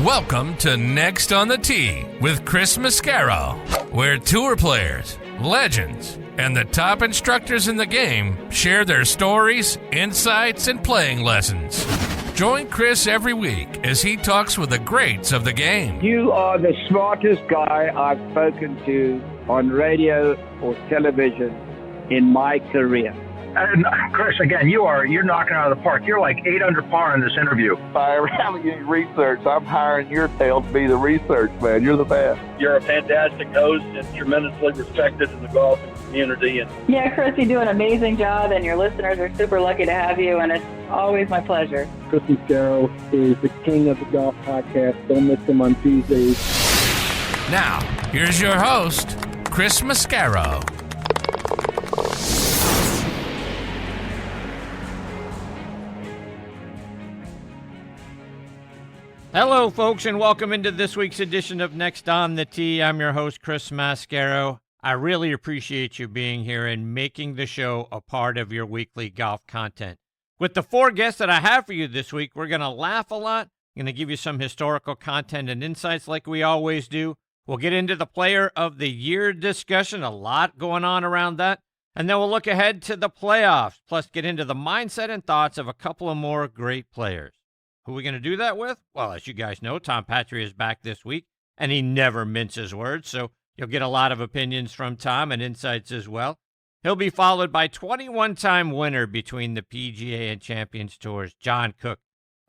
Welcome to Next on the Tee with Chris Mascaro, where tour players, legends, and the top instructors in the game share their stories, insights, and playing lessons. Join Chris every week as he talks with the greats of the game. You are the smartest guy I've spoken to on radio or television in my career. And Chris, again, you're knocking out of the park. You're like 8 under par in this interview. By around getting research, I'm hiring your tail to be the research man. You're the best. You're a fantastic host and tremendously respected in the golf community. Yeah, Chris, you do an amazing job, and your listeners are super lucky to have you, and it's always my pleasure. Chris Mascaro is the king of the golf podcast. Don't miss him on Tuesdays. Now, here's your host, Chris Mascaro. Hello, folks, and welcome into this week's edition of Next on the Tee. I'm your host, Chris Mascaro. I really appreciate you being here and making the show a part of your weekly golf content. With the 4 guests that I have for you this week, we're going to laugh a lot. I'm going to give you some historical content and insights like we always do. We'll get into the Player of the Year discussion, a lot going on around that. And then we'll look ahead to the playoffs, plus get into the mindset and thoughts of a couple of more great players. Who are we going to do that with? Well, as you guys know, Tom Patri is back this week, and he never minces words, so you'll get a lot of opinions from Tom and insights as well. He'll be followed by 21-time winner between the PGA and Champions Tours, John Cook.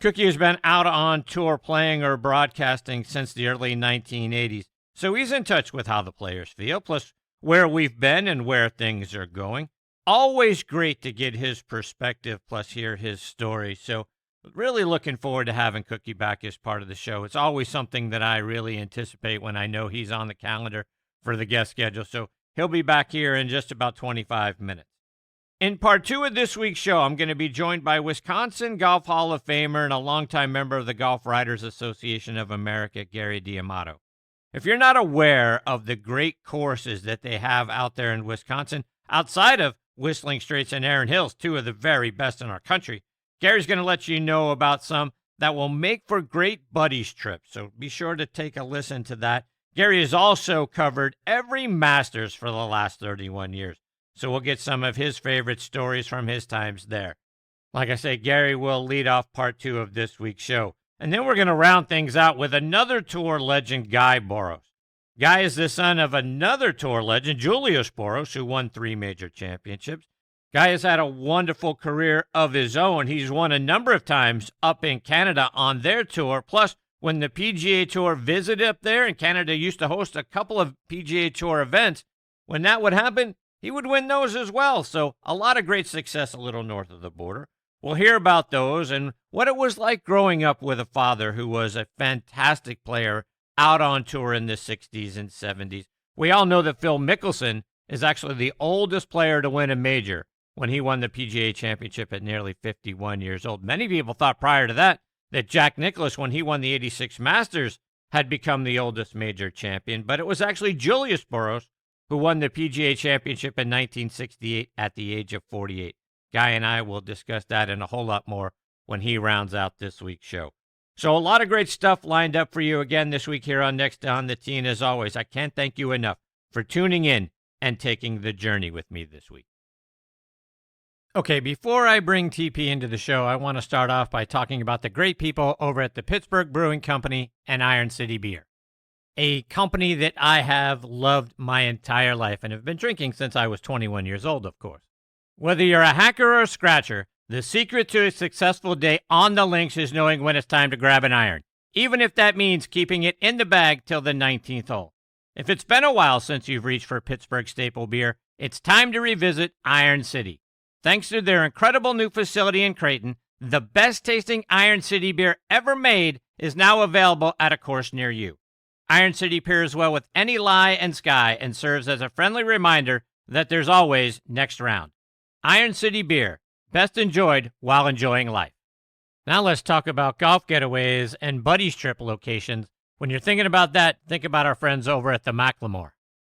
Cookie has been out on tour playing or broadcasting since the early 1980s, so he's in touch with how the players feel, plus where we've been and where things are going. Always great to get his perspective, plus hear his story, so really looking forward to having Cookie back as part of the show. It's always something that I really anticipate when I know he's on the calendar for the guest schedule. So he'll be back here in just about 25 minutes. In part 2 of this week's show, I'm going to be joined by Wisconsin Golf Hall of Famer and a longtime member of the Golf Writers Association of America, Gary D'Amato. If you're not aware of the great courses that they have out there in Wisconsin, outside of Whistling Straits and Erin Hills, 2 of the very best in our country, Gary's going to let you know about some that will make for great buddies trips, so be sure to take a listen to that. Gary has also covered every Masters for the last 31 years, so we'll get some of his favorite stories from his times there. Like I say, Gary will lead off part 2 of this week's show, and then we're going to round things out with another tour legend, Guy Boros. Guy is the son of another tour legend, Julius Boros, who won 3 major championships. Guy has had a wonderful career of his own. He's won a number of times up in Canada on their tour. Plus, when the PGA Tour visited up there, and Canada used to host a couple of PGA Tour events, when that would happen, he would win those as well. So a lot of great success a little north of the border. We'll hear about those and what it was like growing up with a father who was a fantastic player out on tour in the 60s and 70s. We all know that Phil Mickelson is actually the oldest player to win a major when he won the PGA Championship at nearly 51 years old. Many people thought prior to that Jack Nicklaus, when he won the 86 Masters, had become the oldest major champion, but it was actually Julius Boros who won the PGA Championship in 1968 at the age of 48. Guy and I will discuss that and a whole lot more when he rounds out this week's show. So a lot of great stuff lined up for you again this week here on Next on the Tee, and as always, I can't thank you enough for tuning in and taking the journey with me this week. Okay, before I bring TP into the show, I want to start off by talking about the great people over at the Pittsburgh Brewing Company and Iron City Beer, a company that I have loved my entire life and have been drinking since I was 21 years old, of course. Whether you're a hacker or a scratcher, the secret to a successful day on the links is knowing when it's time to grab an iron, even if that means keeping it in the bag till the 19th hole. If it's been a while since you've reached for Pittsburgh staple beer, it's time to revisit Iron City. Thanks to their incredible new facility in Creighton, the best-tasting Iron City beer ever made is now available at a course near you. Iron City pairs well with any lie and sky and serves as a friendly reminder that there's always next round. Iron City beer, best enjoyed while enjoying life. Now let's talk about golf getaways and buddies trip locations. When you're thinking about that, think about our friends over at the Macklemore,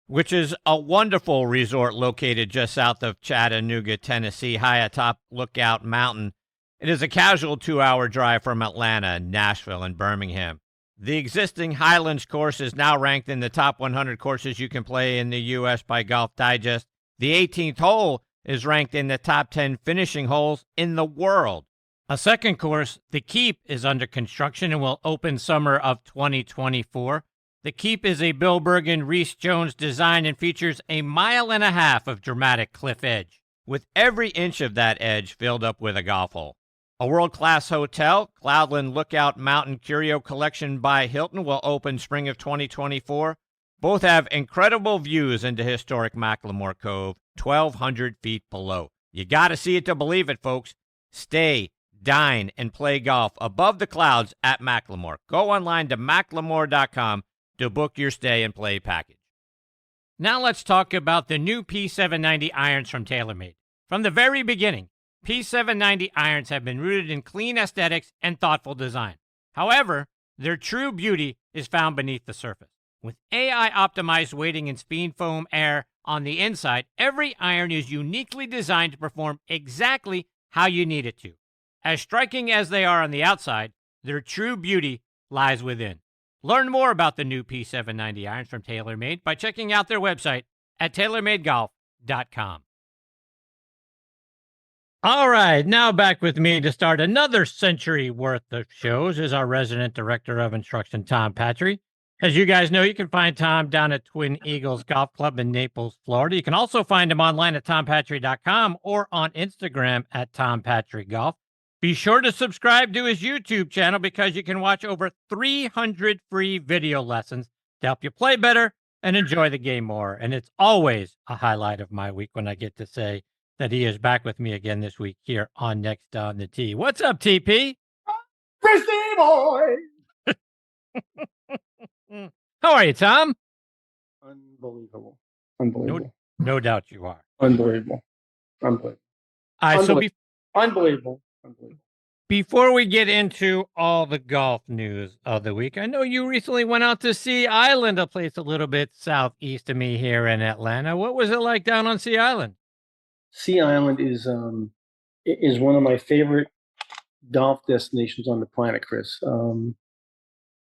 which is a wonderful resort located just south of Chattanooga, Tennessee, high atop Lookout Mountain. It is a casual 2-hour drive from Atlanta, Nashville, and Birmingham. The existing Highlands course is now ranked in the top 100 courses you can play in the U.S. by Golf Digest. The 18th hole is ranked in the top 10 finishing holes in the world. A second course, the Keep, is under construction and will open summer of 2024. The Keep is a Bill Bergen, Reese Jones design and features a 1.5 miles of dramatic cliff edge, with every inch of that edge filled up with a golf hole. A world-class hotel, Cloudland Lookout Mountain Curio Collection by Hilton, will open spring of 2024. Both have incredible views into historic Macklemore Cove, 1,200 feet below. You got to see it to believe it, folks. Stay, dine, and play golf above the clouds at Macklemore. Go online to macklemore.com to book your stay and play package. Now let's talk about the new P790 irons from TaylorMade. From the very beginning, P790 irons have been rooted in clean aesthetics and thoughtful design. However, their true beauty is found beneath the surface. With AI-optimized weighting and speed foam air on the inside, every iron is uniquely designed to perform exactly how you need it to. As striking as they are on the outside, their true beauty lies within. Learn more about the new P790 irons from TaylorMade by checking out their website at TaylorMadeGolf.com. All right, now back with me to start another century worth of shows is our resident director of instruction, Tom Patri. As you guys know, you can find Tom down at Twin Eagles Golf Club in Naples, Florida. You can also find him online at tompatri.com or on Instagram at tompatrigolf. Be sure to subscribe to his YouTube channel because you can watch over 300 free video lessons to help you play better and enjoy the game more. And it's always a highlight of my week when I get to say that he is back with me again this week here on Next on the Tee. What's up, TP? Christy boy! How are you, Tom? Unbelievable. No doubt you are. Unbelievable. Unbelievable. Before we get into all the golf news of the week, I know you recently went out to Sea Island, a place a little bit southeast of me here in Atlanta. What was it like down on Sea Island? Sea Island is one of my favorite golf destinations on the planet, Chris.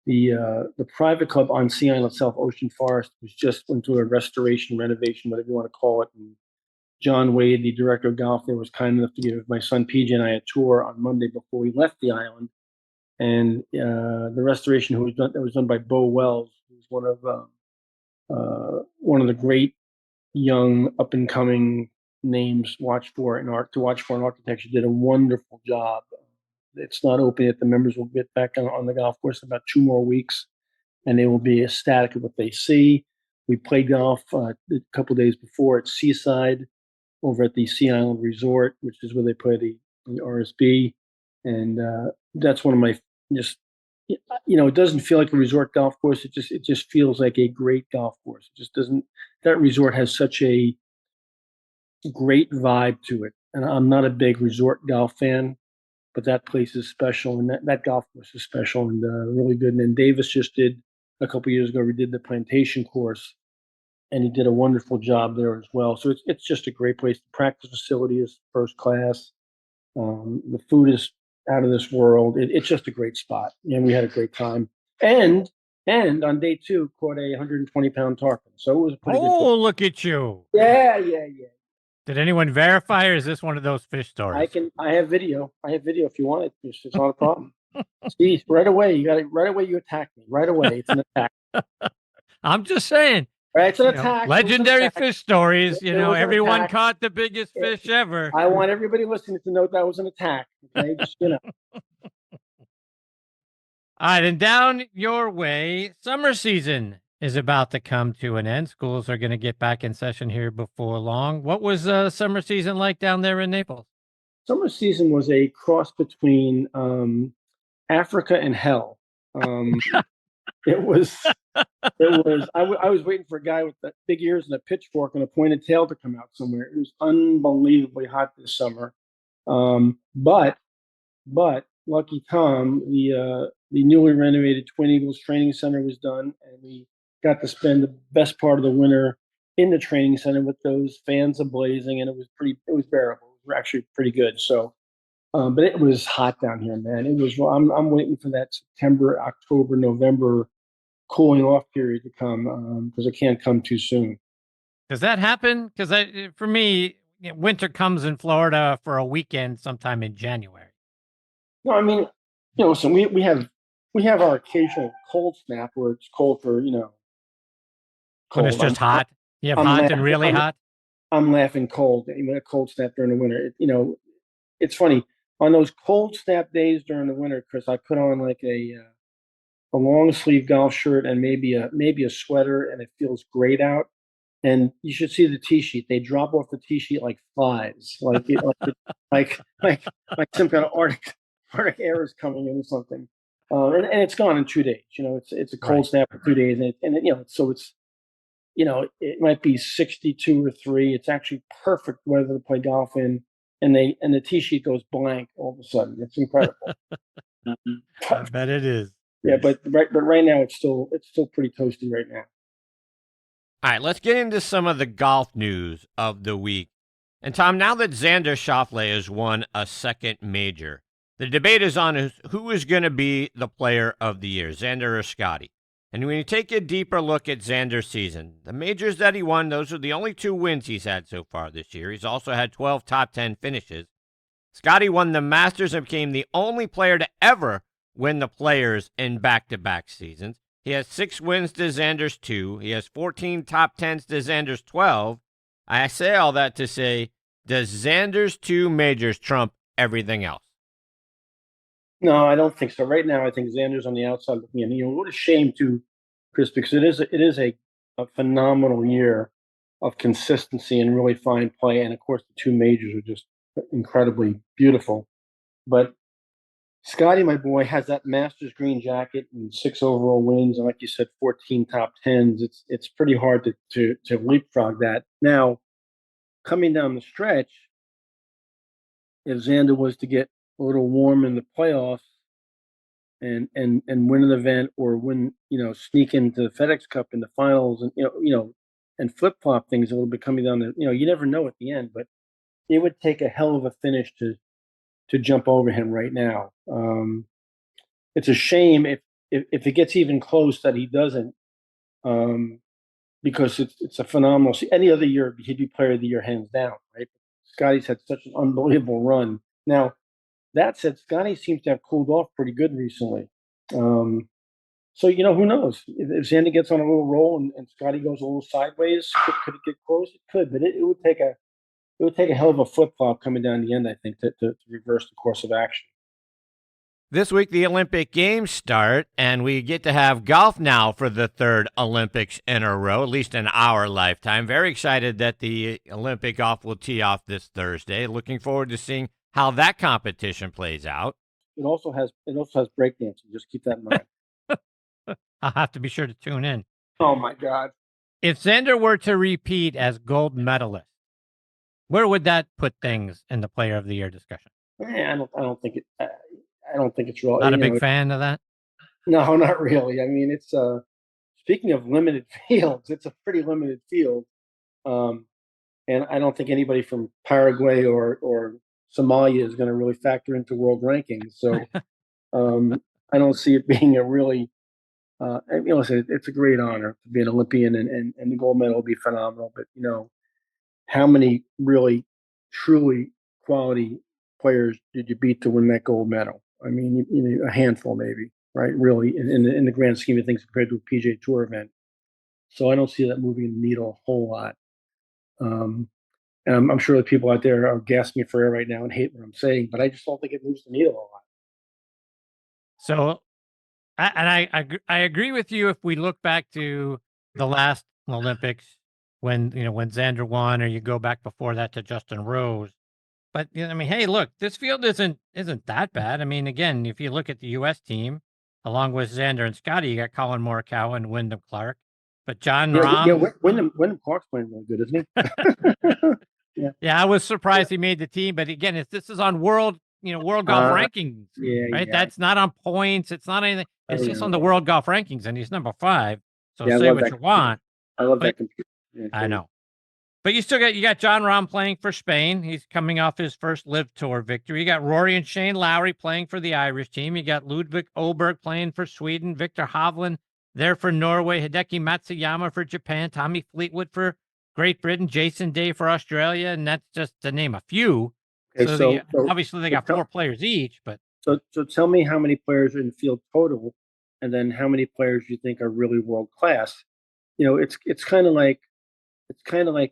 The private club on Sea Island itself, Ocean Forest, was just went through a restoration, renovation, whatever you want to call it. And John Wade, the director of golf there, was kind enough to give my son PJ and I a tour on Monday before we left the island. And the restoration that was done by Bo Wells, who's one of the great young up and coming names to watch for in architecture, did a wonderful job. It's not open yet. The members will get back on the golf course in about 2 more weeks, and they will be ecstatic at what they see. We played golf a couple of days before at Seaside over at the Sea Island Resort, which is where they play the RSB. And that's one of my it doesn't feel like a resort golf course. It just feels like a great golf course. It just doesn't. That resort has such a great vibe to it. And I'm not a big resort golf fan, but that place is special, and that golf course is special and really good. And then Davis just did a couple years ago. We did the Plantation course, and he did a wonderful job there as well. So it's just a great place. The practice facility is first class. The food is out of this world. It's just a great spot, and we had a great time. And on day 2, caught a 120-pound tarpon. So it was a pretty good. Oh, look at you! Yeah. Did anyone verify, or is this one of those fish stories? I have video. If you want it. It's not a problem. See, right away you attack me. Right away, it's an attack. I'm just saying. Right, it's an attack. Legendary fish stories. Everyone attack. Caught the biggest fish ever. I want everybody listening to know that was an attack. Okay, just All right, and down your way, summer season is about to come to an end. Schools are going to get back in session here before long. What was summer season like down there in Naples? Summer season was a cross between Africa and hell. It was. I was waiting for a guy with the big ears and a pitchfork and a pointed tail to come out somewhere. It was unbelievably hot this summer. But lucky Tom, the newly renovated Twin Eagles Training Center was done, and we got to spend the best part of the winter in the training center with those fans ablazing, and it was bearable. It was actually pretty good. So But it was hot down here, man. It was. I'm waiting for that September, October, November cooling off period to come because it can't come too soon. Does that happen? Because for me, winter comes in Florida for a weekend sometime in January. No, I mean, listen, we have our occasional cold snap where it's cold for When it's just hot. You have hot and really hot. I'm laughing cold. Even a cold snap during the winter. It's funny on those cold snap days during the winter, Chris. I put on like a long sleeve golf shirt and maybe a sweater, and it feels great out. And you should see the tee sheet. They drop off the tee sheet like flies, like some kind of Arctic air is coming in or something. And it's gone in 2 days. It's a cold snap for 2 days, so it's it might be 62 or 3. It's actually perfect weather to play golf in, and the tee sheet goes blank all of a sudden. It's incredible. I bet it is. Yeah, but right now it's still pretty toasty right now. All right, let's get into some of the golf news of the week. And Tom, now that Xander Schauffele has won a second major, the debate is on who is going to be the player of the year, Xander or Scottie. And when you take a deeper look at Xander's season, the majors that he won, those are the only 2 wins he's had so far this year. He's also had 12 top 10 finishes. Scottie won the Masters and became the only player to ever win the Players in back-to-back seasons. He has 6 wins to Xander's 2. He has 14 top 10s to Xander's 12. I say all that to say, does Xander's 2 majors trump everything else? No, I don't think so. Right now, I think Xander's on the outside looking in. What a shame too, Chris, because it is a phenomenal year of consistency and really fine play. And of course, the 2 majors are just incredibly beautiful. But Scottie, my boy, has that Masters green jacket and 6 overall wins, and like you said, 14 top 10s. It's pretty hard to leapfrog that. Now, coming down the stretch, if Xander was to get a little warm in the playoffs and win an event or sneak into the FedEx Cup in the finals and and flip flop things a little bit coming down you never know at the end, but it would take a hell of a finish to jump over him right now. It's a shame if it gets even close that he doesn't, because it's a phenomenal. Any other year he'd be player of the year hands down, right? Scottie's had such an unbelievable run. Now, that said, Scottie seems to have cooled off pretty good recently. So who knows? If Xander gets on a little roll and Scottie goes a little sideways, could it get close? It could, but it would take a hell of a flip flop coming down the end, I think, to reverse the course of action. This week, the Olympic Games start, and we get to have golf now for the 3rd Olympics in a row, at least in our lifetime. Very excited that the Olympic golf will tee off this Thursday. Looking forward to seeing how that competition plays out. It also has breakdancing. Just keep that in mind. I'll have to be sure to tune in. Oh my God! If Xander were to repeat as gold medalist, where would that put things in the Player of the Year discussion? I don't think it. I don't think it's real. Not a big fan of that. No, not really. I mean, it's speaking of limited fields, it's a pretty limited field, and I don't think anybody from Paraguay or Somalia is going to really factor into world rankings. So I don't see it being a really. Listen, it's a great honor to be an Olympian, and the gold medal will be phenomenal. But how many really, truly quality players did you beat to win that gold medal? I mean, a handful maybe, right? Really, in the grand scheme of things compared to a PGA Tour event. So I don't see that moving the needle a whole lot. And I'm sure the people out there are gasping for air right now and hate what I'm saying, but I just don't think it moves the needle a lot. So, I agree with you. If we look back to the last Olympics, when Xander won, or you go back before that to Justin Rose. But I mean, hey, look, this field isn't that bad. I mean, again, if you look at the U.S. team, along with Xander and Scottie, you got Colin Morikawa and Wyndham Clark. But John Rahm, Wyndham Clark's playing really good, isn't he? Yeah, I was surprised he made the team. But again, this is on world golf rankings, right? Yeah. That's not on points. It's not anything. It's just on the world golf rankings, and he's number 5. So say what you want. I love that computer. I know. But you got John Rahm playing for Spain. He's coming off his first Live Tour victory. You got Rory and Shane Lowry playing for the Irish team. You got Ludvig Åberg playing for Sweden. Victor Hovland there for Norway. Hideki Matsuyama for Japan. Tommy Fleetwood for Great Britain. Jason Day for Australia. And that's just to name a few. Okay, So obviously they got 4 players each. But so tell me how many players are in the field total, and then how many players you think are really world class. It's kind of like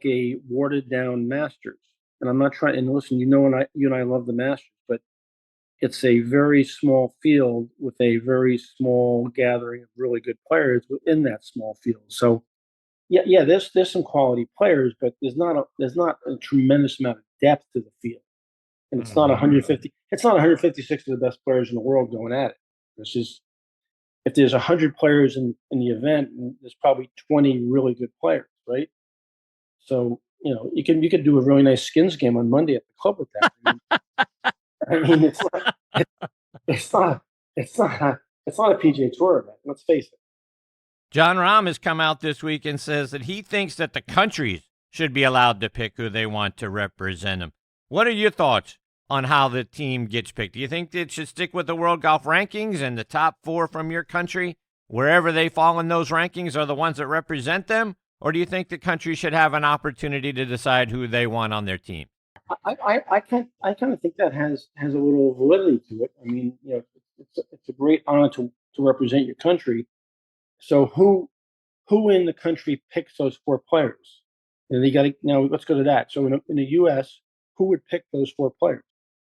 a watered down Masters. And I'm not trying. And listen, you and I love the Masters, but it's a very small field with a very small gathering of really good players within that small field. So yeah, there's some quality players, but there's not a tremendous amount of depth to the field. And it's not 150. It's not 156 of the best players in the world going at it. It's just, if there's 100 players in the event, there's probably 20 really good players, right? So you can do a really nice skins game on Monday at the club with that. I mean, it's not a PGA Tour event. Let's face it. John Rahm has come out this week and says that he thinks that the countries should be allowed to pick who they want to represent them. What are your thoughts on how the team gets picked? Do you think it should stick with the World Golf Rankings and the top 4 from your country, wherever they fall in those rankings, are the ones that represent them? Or do you think the country should have an opportunity to decide who they want on their team? I kind of think that has a little validity to it. I mean, it's a great honor to represent your country. So who in the country picks those 4 players? And now let's go to that. So in the U.S., who would pick those 4 players?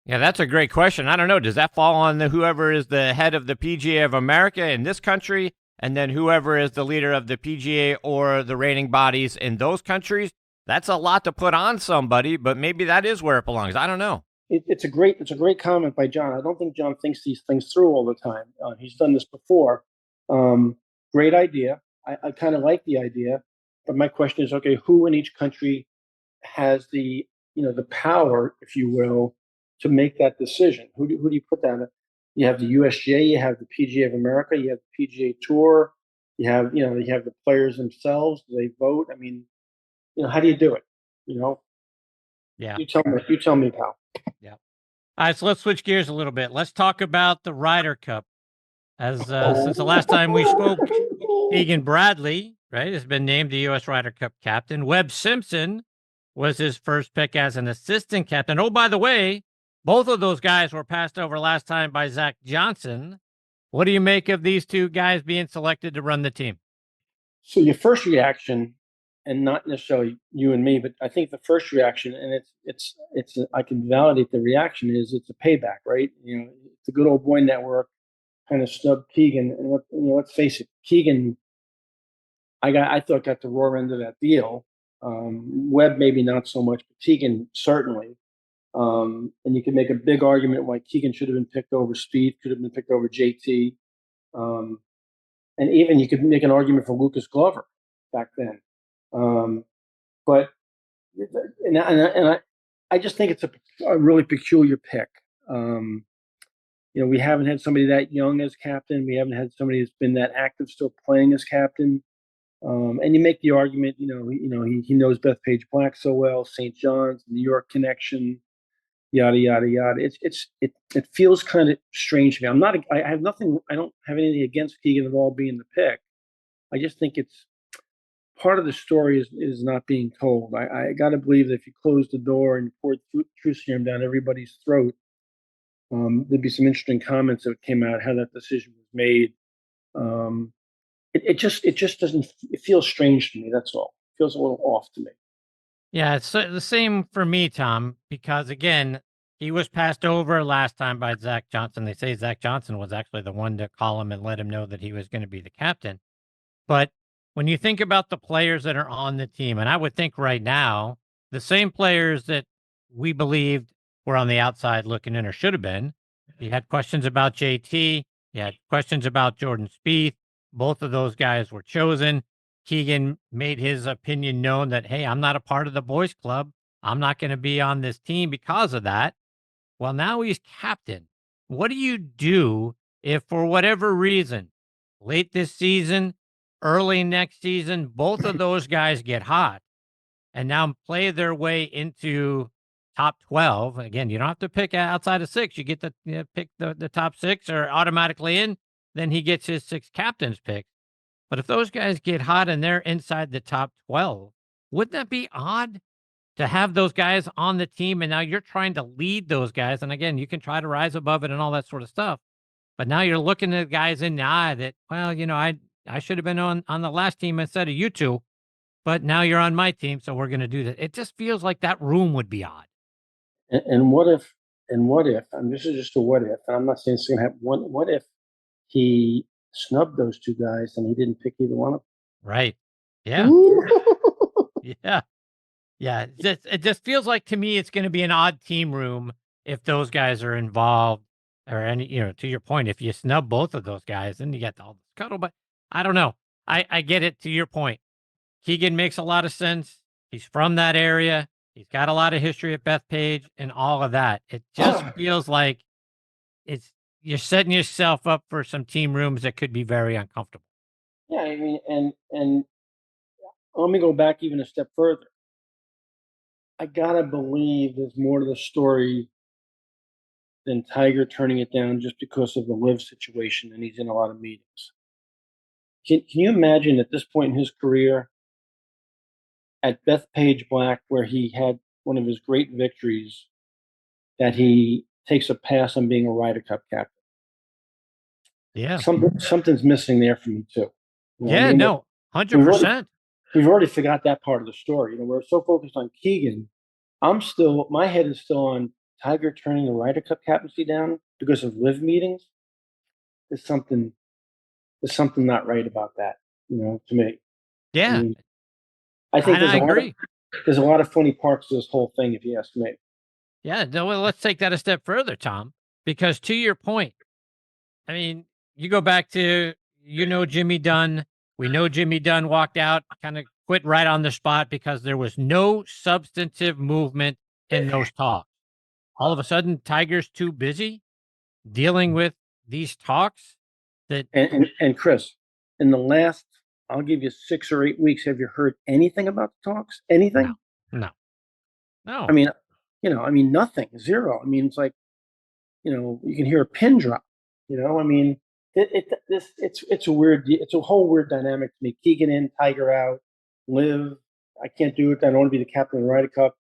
Yeah, that's a great question. I don't know. Does that fall on whoever is the head of the PGA of America in this country, and then whoever is the leader of the PGA or the rating bodies in those countries? That's a lot to put on somebody, but maybe that is where it belongs. I don't know. It's a great comment by John. I don't think John thinks these things through all the time. He's done this before. Great idea. I kind of like the idea, but my question is, okay, who in each country has the power, if you will, to make that decision? Who do you put down? You have the USGA, you have the PGA of America, you have the PGA Tour, you have the players themselves. Do they vote? I mean, how do you do it? Yeah. You tell me, pal. Yeah. All right, so let's switch gears a little bit. Let's talk about the Ryder Cup. As since the last time we spoke, Keegan Bradley, right, has been named the U.S. Ryder Cup captain. Webb Simpson was his first pick as an assistant captain. Oh, by the way, both of those guys were passed over last time by Zach Johnson. What do you make of these 2 guys being selected to run the team? So your first reaction, and not necessarily you and me, but I think the first reaction, and it's I can validate the reaction, is it's a payback, right? It's a good old boy network kind of snubbed Keegan, and let's face it, Keegan, I thought got the raw end of that deal. Webb maybe not so much, but Keegan certainly. And you can make a big argument why Keegan should have been picked over Speed, could have been picked over JT. And even you could make an argument for Lucas Glover back then. But I just think it's a really peculiar pick. We haven't had somebody that young as captain. We haven't had somebody that's been that active still playing as captain. And you make the argument, he knows Bethpage Black so well, St. John's, New York connection, yada yada yada. It feels kind of strange to me. I have nothing. I don't have anything against Keegan at all being the pick. I just think it's part of the story is not being told. I got to believe that if you close the door and poured truth serum down everybody's throat, there'd be some interesting comments that came out how that decision was made. It just doesn't. It feels strange to me. That's all. It feels a little off to me. Yeah, it's the same for me, Tom, because again, he was passed over last time by Zach Johnson. They say Zach Johnson was actually the one to call him and let him know that he was going to be the captain. But when you think about the players that are on the team, and I would think right now, the same players that we believed were on the outside looking in or should have been, you had questions about JT, you had questions about Jordan Spieth. Both of those guys were chosen. Keegan made his opinion known that, hey, I'm not a part of the boys club. I'm not going to be on this team because of that. Well, now he's captain. What do you do if for whatever reason, late this season, early next season, both of those guys get hot? and now play their way into top 12. Again, you don't have to pick outside of 6. You get to pick the top 6 or automatically in. Then he gets his 6 captains pick. But if those guys get hot and they're inside the top 12, wouldn't that be odd to have those guys on the team? And now you're trying to lead those guys. And again, you can try to rise above it and all that sort of stuff. But now you're looking at guys in the eye that, well, I should have been on the last team instead of you two, but now you're on my team, so we're going to do that. It just feels like that room would be odd. And what if, and this is just a what if, and I'm not saying it's going to happen. What if he snubbed those 2 guys and he didn't pick either one of them? Right. Yeah. Yeah. Yeah. It just feels like to me it's going to be an odd team room if those guys are involved, or any, to your point, if you snub both of those guys, then you get all the scuttle. But I don't know. I get it to your point. Keegan makes a lot of sense. He's from that area. He's got a lot of history at Bethpage and all of that. It just feels like you're setting yourself up for some team rooms that could be very uncomfortable. Yeah, I mean, and let me go back even a step further. I gotta believe there's more to the story than Tiger turning it down just because of the live situation, and he's in a lot of meetings. Can you imagine at this point in his career, at Bethpage Black, where he had one of his great victories, that he takes a pass on being a Ryder Cup captain? Yeah. Something's missing there for me too. Yeah, no, 100%. We've already forgot that part of the story. We're so focused on Keegan. My head is still on Tiger turning the Ryder Cup captaincy down because of live meetings. There's something not right about that, to me. Yeah. I think I agree. There's a lot of funny parts to this whole thing, if you ask me. Yeah. No, well, let's take that a step further, Tom, because to your point, I mean, you go back to, Jimmy Dunn. We know Jimmy Dunn walked out, kind of quit right on the spot because there was no substantive movement in those talks. All of a sudden, Tiger's too busy dealing with these talks. And Chris, in the last, I'll give you 6 or 8 weeks, have you heard anything about the talks? Anything? No. I mean, nothing, zero. I mean, it's like, you can hear a pin drop. I mean, it's a weird, it's a whole weird dynamic to me. Keegan in, Tiger out, live. I can't do it. I don't want to be the captain of the Ryder Cup.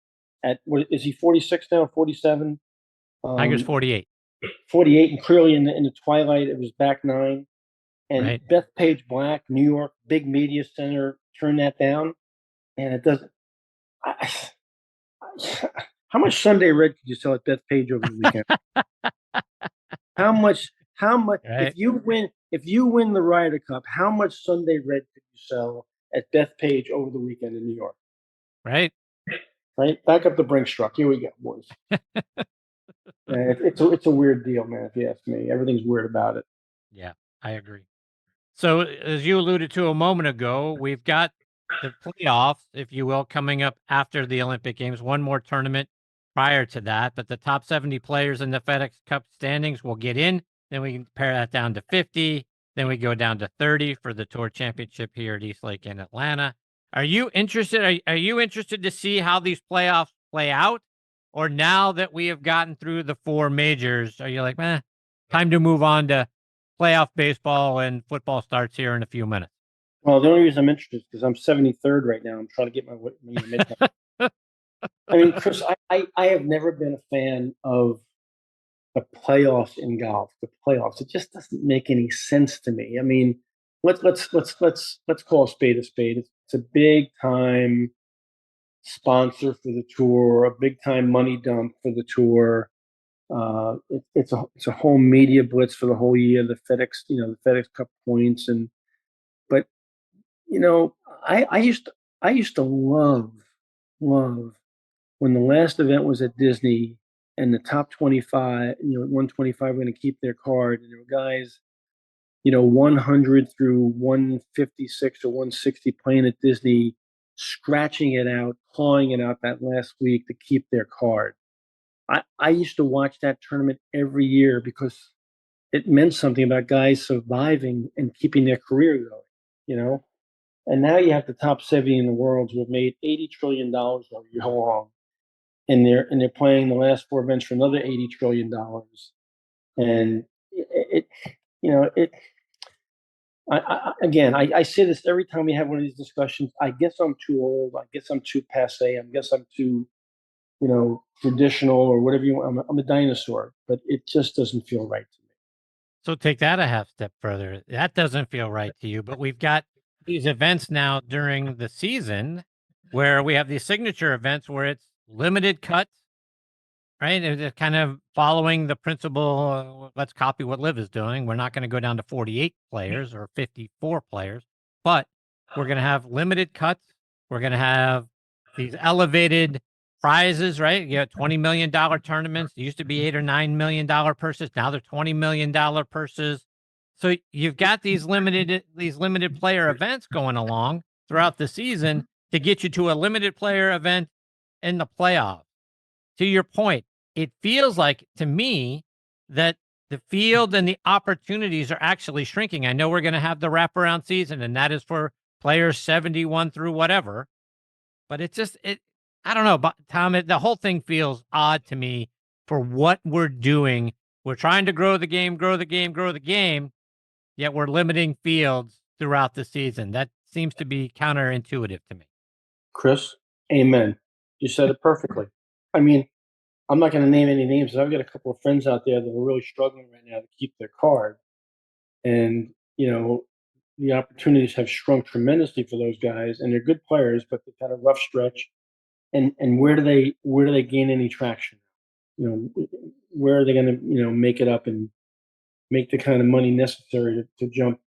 Is he 46 now? 47? Tiger's 48. 48, and clearly in the twilight, it was back 9. And right. Bethpage Black, New York, big media center, turned that down, and it doesn't. How much Sunday Red could you sell at Bethpage over the weekend? How much? Right. If you win the Ryder Cup, how much Sunday Red could you sell at Bethpage over the weekend in New York? Right. Back up the Brinks truck. Here we go, boys. It's a weird deal, man. If you ask me, everything's weird about it. Yeah, I agree. So, as you alluded to a moment ago, we've got the playoffs, if you will, coming up after the Olympic Games. One more tournament prior to that, but the top 70 players in the FedEx Cup standings will get in. Then we can pare that down to 50. Then we go down to 30 for the Tour Championship here at East Lake in Atlanta. Are you interested? Are you interested to see how these playoffs play out? Or now that we have gotten through the 4 majors, are you like, time to move on to playoff baseball, and football starts here in a few minutes? Well, the only reason I'm interested is because I'm 73rd right now. I'm trying to get my midterm. I mean, Chris, I have never been a fan of the playoffs in golf. The playoffs, it just doesn't make any sense to me. I mean, let's call a spade a spade. It's a big time sponsor for the tour, a big time money dump for the tour. It's a whole media blitz for the whole year. The FedEx Cup points, but I used to love when the last event was at Disney and the top 25, 125 were going to keep their card, and there were guys, 100 through 156 or 160 playing at Disney, scratching it out, clawing it out that last week to keep their card. I used to watch that tournament every year because it meant something about guys surviving and keeping their career going, And now you have the top 70 in the world who have made $80 trillion all year long. And they're playing the last four events for another $80 trillion. And I say this every time we have one of these discussions. I guess I'm too old. I guess I'm too passe. I guess I'm too, traditional or whatever you want. I'm a dinosaur, but it just doesn't feel right to me. So take that a half step further. That doesn't feel right to you, but we've got these events now during the season where we have these signature events where it's limited cuts, right? And it's kind of following the principle, let's copy what Liv is doing. We're not going to go down to 48 players or 54 players, but we're going to have limited cuts. We're going to have these elevated prizes, right? You got $20 million tournaments. It used to be $8 or $9 million purses. Now they're $20 million purses. So you've got these limited player events going along throughout the season to get you to a limited player event in the playoffs. To your point, it feels like to me that the field and the opportunities are actually shrinking. I know we're going to have the wraparound season, and that is for players 71 through whatever. But I don't know, but Tom, the whole thing feels odd to me for what we're doing. We're trying to grow the game, yet we're limiting fields throughout the season. That seems to be counterintuitive to me. Chris, amen. You said it perfectly. I mean, I'm not going to name any names, but I've got a couple of friends out there that are really struggling right now to keep their card. And, the opportunities have shrunk tremendously for those guys, and they're good players, but they've had a rough stretch. And where do they gain any traction? Where are they going to, make it up and make the kind of money necessary to jump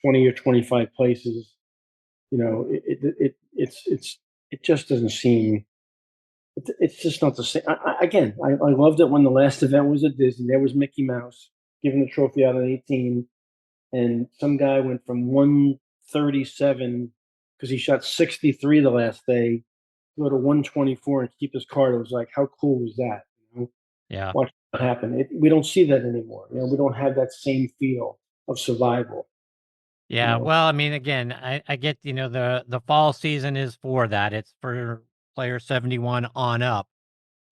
20 or 25 places? It just doesn't seem. It's just not the same. I loved it when the last event was at Disney. There was Mickey Mouse giving the trophy out at 18, and some guy went from 137 because he shot 63 the last day, go to 124 and keep his card. It was like, how cool was that? Yeah. Watch that happen. We don't see that anymore. We don't have that same feel of survival. Yeah. Well, I mean, again, I get, the fall season is for that. It's for player 71 on up.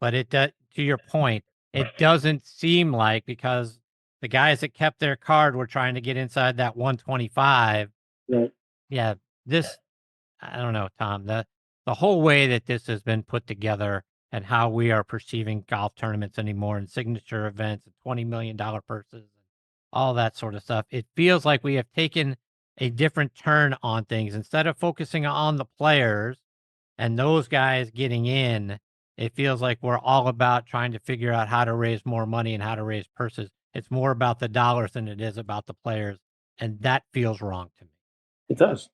But to your point, it doesn't seem like, because the guys that kept their card were trying to get inside that 125. Right. Yeah. I don't know, Tom, the whole way that this has been put together and how we are perceiving golf tournaments anymore and signature events and $20 million purses and all that sort of stuff. It feels like we have taken a different turn on things. Instead of focusing on the players and those guys getting in, it feels like we're all about trying to figure out how to raise more money and how to raise purses. It's more about the dollars than it is about the players. And that feels wrong to me. It does.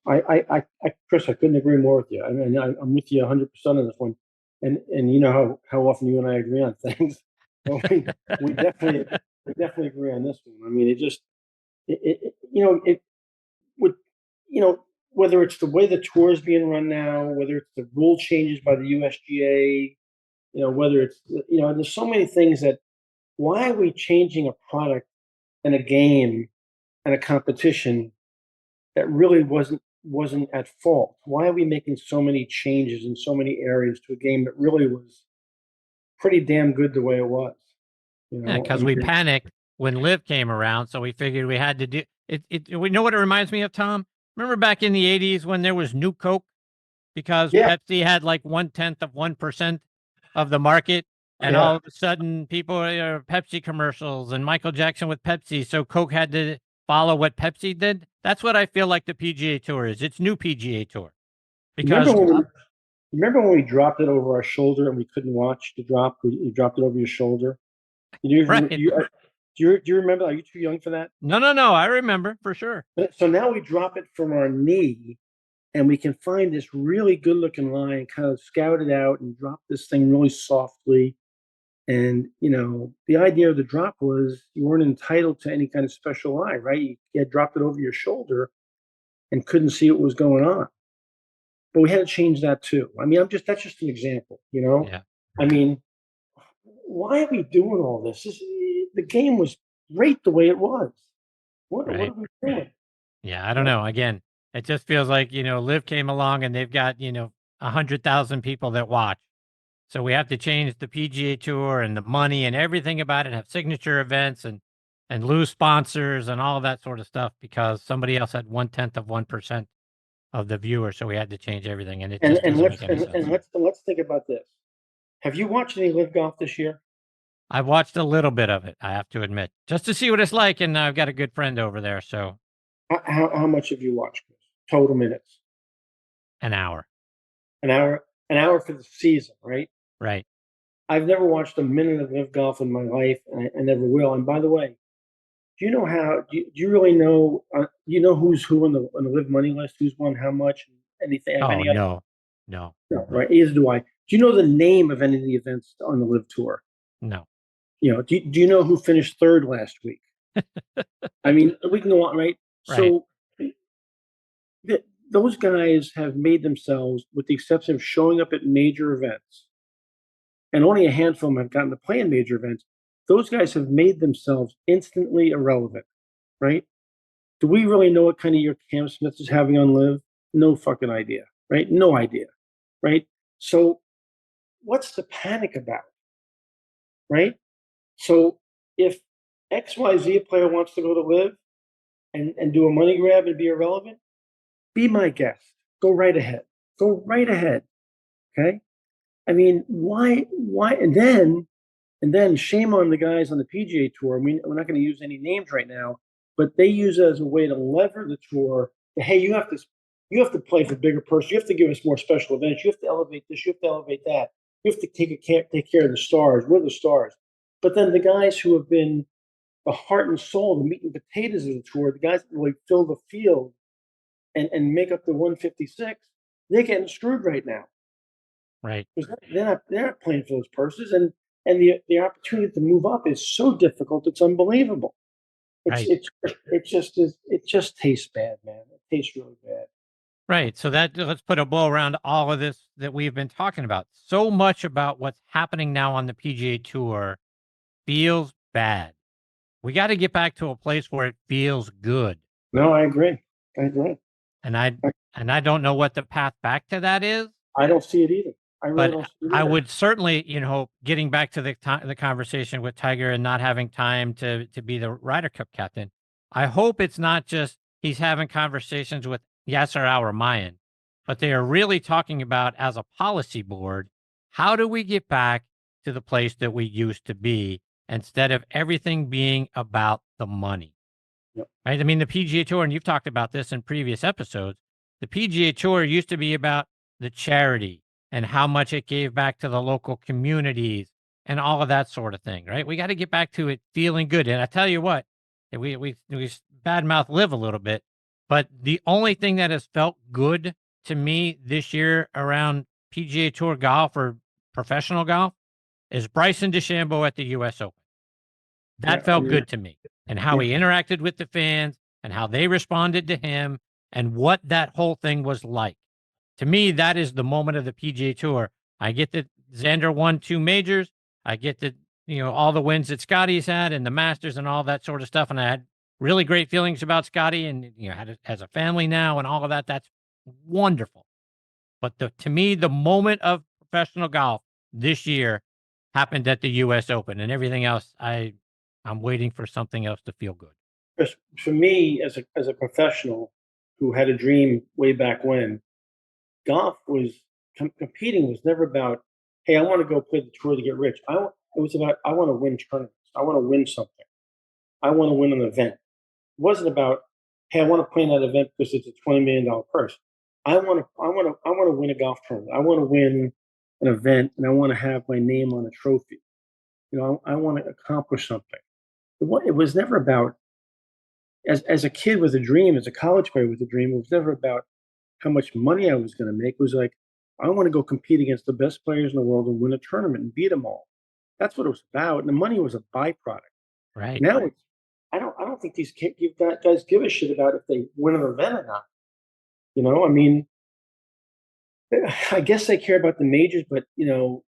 Chris, I couldn't agree more with you. I mean, I'm with you 100% on this one. And you know how often you and I agree on things. Well, we definitely agree on this one. I mean, whether it's the way the tour is being run now, whether it's the rule changes by the USGA, whether it's, there's so many things that, why are we changing a product and a game and a competition that really wasn't at fault? Why are we making so many changes in so many areas to a game that really was pretty damn good the way it was? Because we panicked when Liv came around, so we figured we had to do it. We know what it reminds me of, Tom. Remember back in the 80s when there was New Coke, because Pepsi had like 0.1% of the market, and all of a sudden people Pepsi commercials and Michael Jackson with Pepsi, so Coke had to follow what Pepsi did. That's what I feel like the PGA Tour is. It's new PGA Tour. Because remember when we dropped it over our shoulder and we couldn't watch the drop? You dropped it over your shoulder. Do you remember? Are you too young for that? No. I remember for sure. So now we drop it from our knee, and we can find this really good-looking line, kind of scout it out, and drop this thing really softly. And, the idea of the drop was you weren't entitled to any kind of special eye, right? You had dropped it over your shoulder and couldn't see what was going on. But we had to change that too. I mean, that's just an example, Yeah. I mean, why are we doing all this? The game was great the way it was. What are we doing? Yeah, I don't know. Again, It just feels like, Liv came along and they've got, 100,000 people that watch. So we have to change the PGA Tour and the money and everything about it, have signature events and lose sponsors and all of that sort of stuff because somebody else had 1/10 of 1% of the viewers. So we had to change everything. And it just doesn't make any sense. And let's think about this. Have you watched any live golf this year? I've watched a little bit of it, I have to admit, just to see what it's like. And I've got a good friend over there. So How much have you watched, Chris? Total minutes? an hour. An hour for the season, right? Right. I've never watched a minute of live golf in my life, and I never will. And by the way, do you know how? Do you really know? You know who's who on the live money list? Who's won how much? Anything? Oh, any no. No, right? Either do I. Do you know the name of any of the events on the live tour? No. Do you know who finished third last week? I mean, we can go on, right? So those guys have made themselves, with the exception of showing up at major events, and only a handful of them have gotten to play in major events. Those guys have made themselves instantly irrelevant, right? Do we really know what kind of year Cam Smith is having on live? No fucking idea, right? No idea, right? So what's the panic about, right? So if XYZ player wants to go to live and do a money grab and be irrelevant, be my guest. Go right ahead. Go right ahead. Okay? I mean, why? And then shame on the guys on the PGA Tour. We're not going to use any names right now, but they use it as a way to lever the tour. Hey, you have to play for bigger purse. You have to give us more special events. You have to elevate this. You have to elevate that. You have to take care of the stars. We're the stars. But then the guys who have been the heart and soul, the meat and potatoes of the tour, the guys that really fill the field and make up the 156, they're getting screwed right now. Right. Because they're not playing for those purses, and the opportunity to move up is so difficult. It's unbelievable. It just tastes bad, man. It tastes really bad. Right. So let's put a bow around all of this that we've been talking about. So much about what's happening now on the PGA Tour feels bad. We got to get back to a place where it feels good. No, I agree. And I don't know what the path back to that is. I don't see it either. I would certainly, getting back to the conversation with Tiger and not having time to be the Ryder Cup captain. I hope it's not just he's having conversations with Yasser Al-Rumayyan, but they are really talking about, as a policy board, how do we get back to the place that we used to be instead of everything being about the money. Yep. Right? I mean, the PGA Tour, and you've talked about this in previous episodes, the PGA Tour used to be about the charity and how much it gave back to the local communities and all of that sort of thing, right? We got to get back to it feeling good. And I tell you what, we badmouth Liv a little bit, but the only thing that has felt good to me this year around PGA Tour golf or professional golf is Bryson DeChambeau at the U.S. Open. That felt good to me, and how he interacted with the fans and how they responded to him and what that whole thing was like. To me, that is the moment of the PGA Tour. I get that Xander won 2 majors. I get that, all the wins that Scottie's had and the Masters and all that sort of stuff. And I had really great feelings about Scottie and, has a family now and all of that. That's wonderful. But to me, the moment of professional golf this year happened at the U.S. Open, and everything else, I'm waiting for something else to feel good. For me, as a professional who had a dream way back when, golf was competing was never about, hey, I want to go play the tour to get rich. It was about, I want to win tournaments. I want to win something. I want to win an event. It wasn't about, hey, I want to play in that event because it's a $20 million purse. I want to win a golf tournament. I want to win an event, and I want to have my name on a trophy. I want to accomplish something. It was never about, as a kid with a dream, as a college player with a dream, it was never about how much money I was going to make. It was like, I want to go compete against the best players in the world and win a tournament and beat them all. That's what it was about. And the money was a byproduct. Right. Now I don't think these guys give a shit about if they win an event or not. I mean, I guess they care about the majors, but do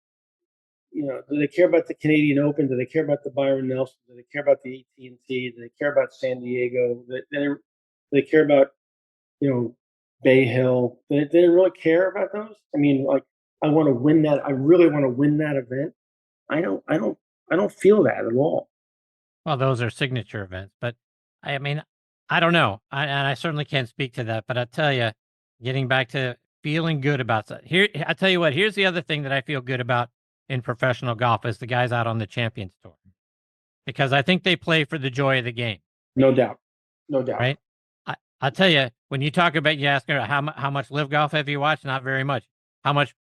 they care about the Canadian Open? Do they care about the Byron Nelson? Do they care about the AT&T? Do they care about San Diego? Do they care about, Bay Hill. They didn't really care about those. I mean, like, I want to win that. I really want to win that event. I don't feel that at all. Well, those are signature events, but I mean, I don't know. And I certainly can't speak to that, but I tell you, getting back to feeling good about that. Here, I tell you what, here's the other thing that I feel good about in professional golf is the guys out on the Champions Tour, because I think they play for the joy of the game. No doubt. No doubt. Right. I'll tell you, when you talk about, you ask her, how much live golf have you watched? Not very much. How much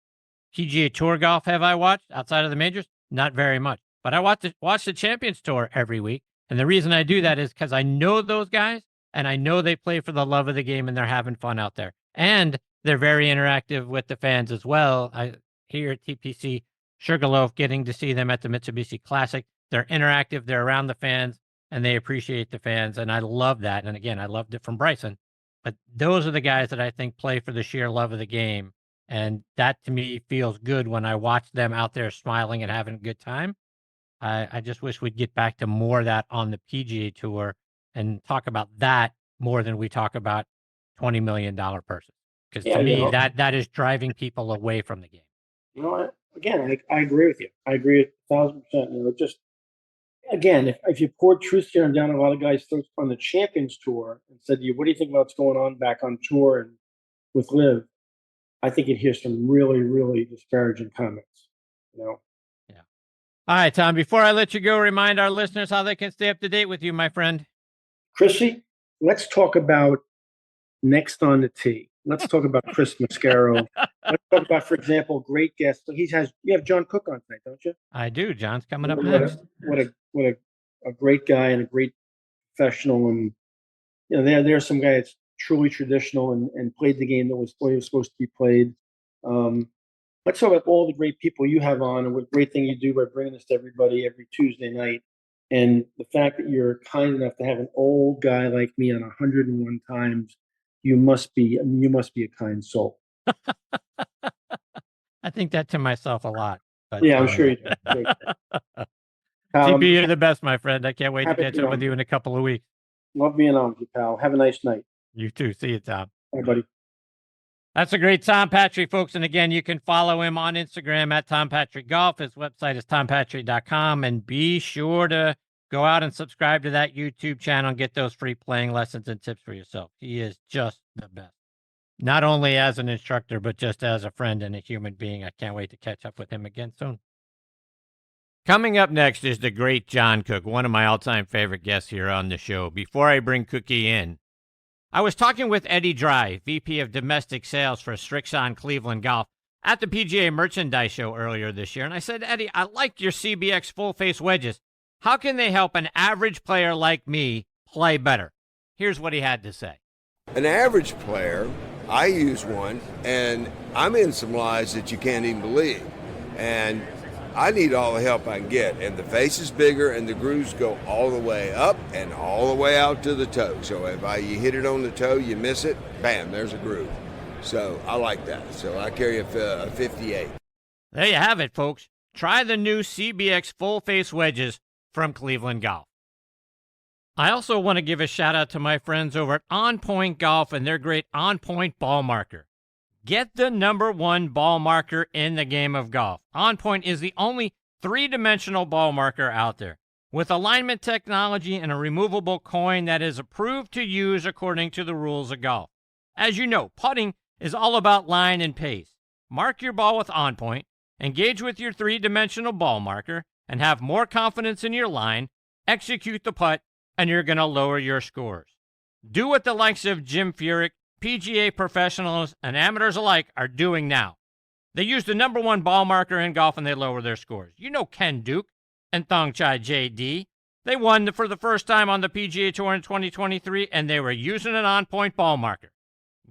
PGA Tour golf have I watched outside of the majors? Not very much. But I watch the Champions Tour every week. And the reason I do that is because I know those guys, and I know they play for the love of the game, and they're having fun out there. And they're very interactive with the fans as well. I here at TPC Sugarloaf, getting to see them at the Mitsubishi Classic. They're interactive. They're around the fans, and they appreciate the fans. And I love that. And again, I loved it from Bryson. But those are the guys that I think play for the sheer love of the game. And that, to me, feels good when I watch them out there smiling and having a good time. I just wish we'd get back to more of that on the PGA Tour and talk about that more than we talk about $20 million purses. Because to me, that is driving people away from the game. You know what? Again, I agree with you. I agree 1,000%. You know, just again, if you poured truth serum down a lot of guys' throats on the Champions Tour and said to you, "What do you think about what's going on back on tour and with Liv?" I think you'd hear some really, really disparaging comments. You know. Yeah. All right, Tom. Before I let you go, remind our listeners how they can stay up to date with you, my friend. Chrissy, let's talk about next on the tee. Let's talk about Chris Mascaro. Let's talk about, for example, great guest. You have John Cook on tonight, don't you? I do. John's coming up next. What a great guy and a great professional. And you know, there's some guy that's truly traditional and played the game that was supposed to be played. Let's talk about all the great people you have on and what great thing you do by bringing this to everybody every Tuesday night. And the fact that you're kind enough to have an old guy like me on 101 times. You must be a kind soul. I think that to myself a lot. But, yeah, I'm sure you do. TP, you're the best, my friend. I can't wait to catch up with you in a couple of weeks. Love being on with you, pal. Have a nice night. You too. See you, Tom. Bye, buddy. That's a great Tom Patri, folks. And again, you can follow him on Instagram at Tom Patri Golf. His website is tompatri.com. And be sure to go out and subscribe to that YouTube channel and get those free playing lessons and tips for yourself. He is just the best. Not only as an instructor, but just as a friend and a human being. I can't wait to catch up with him again soon. Coming up next is the great John Cook, one of my all-time favorite guests here on the show. Before I bring Cookie in, I was talking with Eddie Dry, VP of Domestic Sales for Strixon Cleveland Golf, at the PGA Merchandise Show earlier this year. And I said, Eddie, I like your CBX full-face wedges. How can they help an average player like me play better? Here's what he had to say. An average player, I use one, and I'm in some lies that you can't even believe. And I need all the help I can get. And the face is bigger, and the grooves go all the way up and all the way out to the toe. So if you hit it on the toe, you miss it, bam, there's a groove. So I like that. So I carry a 58. There you have it, folks. Try the new CBX full-face wedges from Cleveland Golf. I also want to give a shout out to my friends over at On Point Golf and their great On Point ball marker. Get the #1 ball marker in the game of golf. On Point is the only 3-dimensional ball marker out there with alignment technology and a removable coin that is approved to use according to the rules of golf. As you know, putting is all about line and pace. Mark your ball with On Point, engage with your 3-dimensional ball marker, and have more confidence in your line, execute the putt, and you're going to lower your scores. Do what the likes of Jim Furyk, PGA professionals, and amateurs alike are doing now. They use the #1 ball marker in golf and they lower their scores. You know Ken Duke and Thongchai JD. They won for the first time on the PGA Tour in 2023, and they were using an On Point ball marker.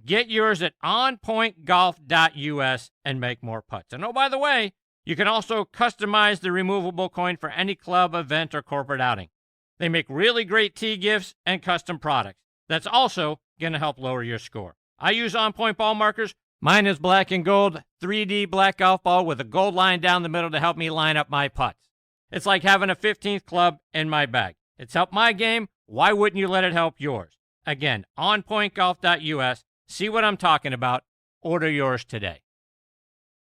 Get yours at onpointgolf.us and make more putts. And oh, by the way, you can also customize the removable coin for any club, event, or corporate outing. They make really great tee gifts and custom products. That's also going to help lower your score. I use On Point ball markers. Mine is black and gold, 3D black golf ball with a gold line down the middle to help me line up my putts. It's like having a 15th club in my bag. It's helped my game. Why wouldn't you let it help yours? Again, onpointgolf.us. See what I'm talking about? Order yours today.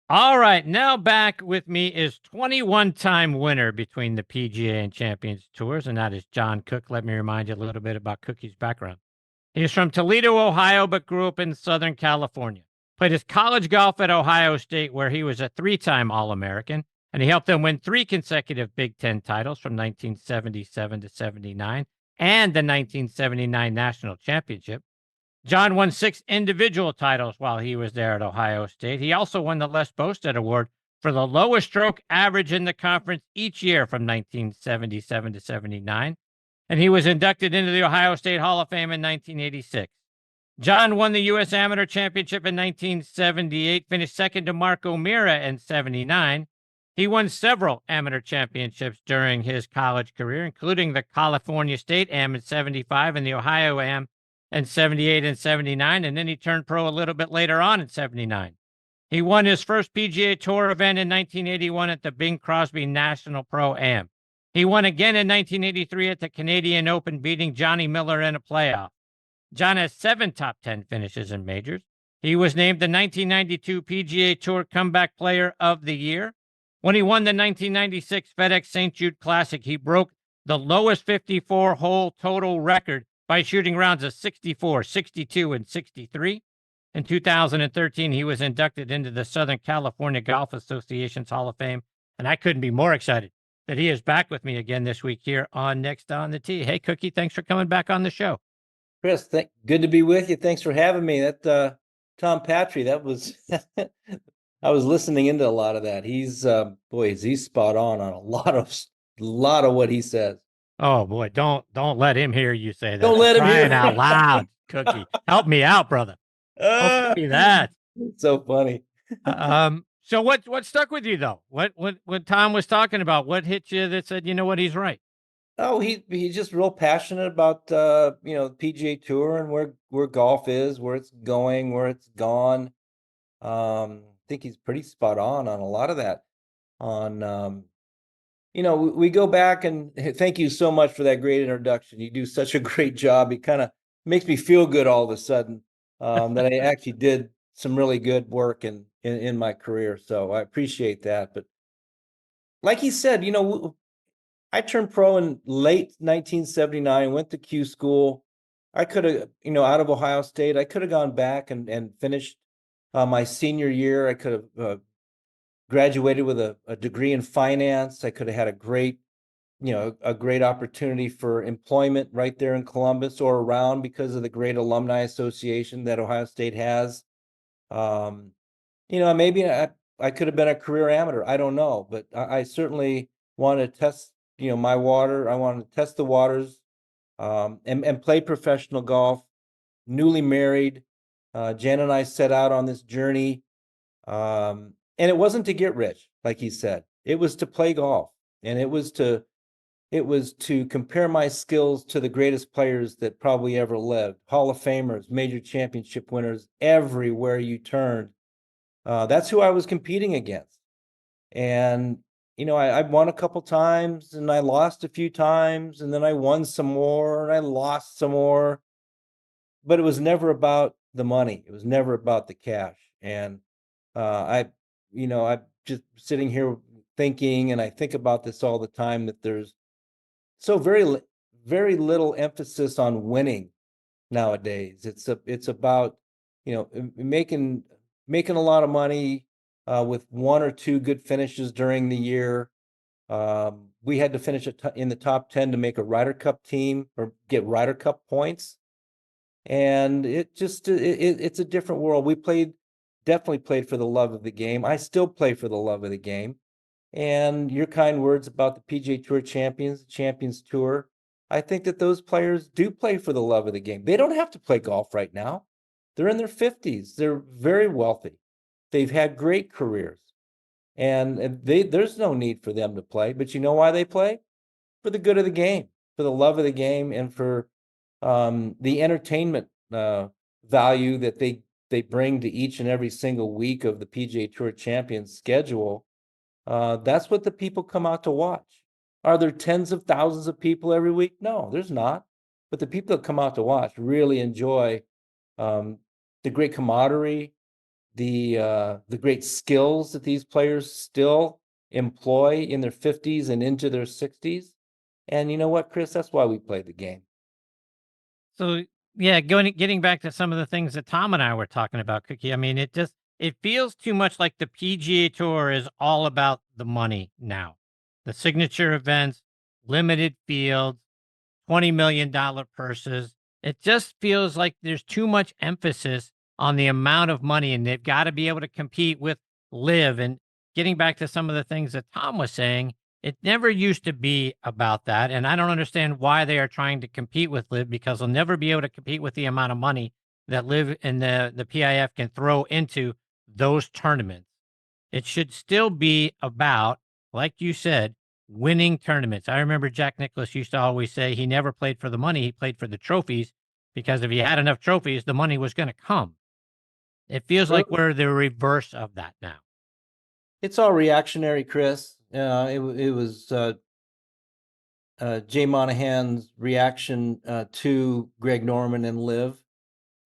All right, now back with me is 21-time winner between the PGA and Champions Tours, and that is John Cook. Let me remind you a little bit about Cookie's background. He's from Toledo, Ohio, but grew up in Southern California. Played his college golf at Ohio State, where he was a 3-time All-American, and he helped them win 3 consecutive Big Ten titles from 1977 to 79 and the 1979 National Championship. John won 6 individual titles while he was there at Ohio State. He also won the Les Bostad Award for the lowest stroke average in the conference each year from 1977 to 79. And he was inducted into the Ohio State Hall of Fame in 1986. John won the U.S. Amateur Championship in 1978, finished second to Mark O'Meara in 79. He won several amateur championships during his college career, including the California State Am in 75 and the Ohio Am in 78 and 79, and then he turned pro a little bit later on in 79. He won his first PGA Tour event in 1981 at the Bing Crosby National Pro-Am. He won again in 1983 at the Canadian Open, beating Johnny Miller in a playoff. John has 7 top 10 finishes in majors. He was named the 1992 PGA Tour Comeback Player of the Year. When he won the 1996 FedEx St. Jude Classic, he broke the lowest 54-hole total record by shooting rounds of 64, 62, and 63. In 2013, he was inducted into the Southern California Golf Association's Hall of Fame, and I couldn't be more excited that he is back with me again this week here on Next on the Tee. Hey, Cookie, thanks for coming back on the show. Chris, good to be with you. Thanks for having me. That Tom Patri, that was I was listening into a lot of that. He's he's spot on a lot of what he says. Oh boy, don't let him hear you say that. Don't let him hear it out loud, Cookie. Help me out, brother. Don't do that. So funny. So what stuck with you though? What Tom was talking about? What hit you that said, you know what, he's right? Oh, he's just real passionate about the PGA Tour and where golf is, where it's going, where it's gone. I think he's pretty spot on a lot of that. We go back, and thank you so much for that great introduction. You do such a great job. It kind of makes me feel good all of a sudden that I actually did some really good work in my career. So I appreciate that. But like he said, I turned pro in late 1979, went to Q school. I could have, out of Ohio State, I could have gone back and finished my senior year. I could have graduated with a degree in finance. I could have had a great opportunity for employment right there in Columbus or around because of the great alumni association that Ohio State has. Maybe I could have been a career amateur. I don't know, but I certainly want to test my water. I wanted to test the waters and play professional golf. Newly married, Jan and I set out on this journey, and it wasn't to get rich, like he said. It was to play golf, and it was to compare my skills to the greatest players that probably ever lived. Hall of Famers, major championship winners, everywhere you turned. That's who I was competing against, and I won a couple times and I lost a few times, and then I won some more and I lost some more, but it was never about the money. It was never about the cash. And I'm just sitting here thinking, and I think about this all the time, that there's so very, very little emphasis on winning nowadays. It's about, making a lot of money, with 1 or 2 good finishes during the year. We had to finish in the top 10 to make a Ryder Cup team or get Ryder Cup points. And it's a different world. We definitely played for the love of the game. I still play for the love of the game. And your kind words about the PGA Tour champions, the Champions Tour, I think that those players do play for the love of the game. They don't have to play golf right now. They're in their 50s. They're very wealthy. They've had great careers, and there's no need for them to play. But you know why they play? For the good of the game, for the love of the game, and for the entertainment value that they bring to each and every single week of the PGA Tour Champions schedule. That's what the people come out to watch. Are there tens of thousands of people every week? No, there's not. But the people that come out to watch really enjoy the great camaraderie, the great skills that these players still employ in their 50s and into their 60s. And you know what, Chris? That's why we play the game. So yeah, getting back to some of the things that Tom and I were talking about, Cookie. I mean, it feels too much like the PGA Tour is all about the money now. The signature events, limited fields, $20 million purses. It just feels like there's too much emphasis on the amount of money, and they've got to be able to compete with Live. And getting back to some of the things that Tom was saying, it never used to be about that. And I don't understand why they are trying to compete with Live, because they'll never be able to compete with the amount of money that Live and the PIF can throw into those tournaments. It should still be about, like you said, winning tournaments. I remember Jack Nicklaus used to always say he never played for the money, he played for the trophies, because if he had enough trophies, the money was going to come. It feels like we're the reverse of that now. It's all reactionary, Chris. It was Jay Monahan's reaction to Greg Norman and Liv.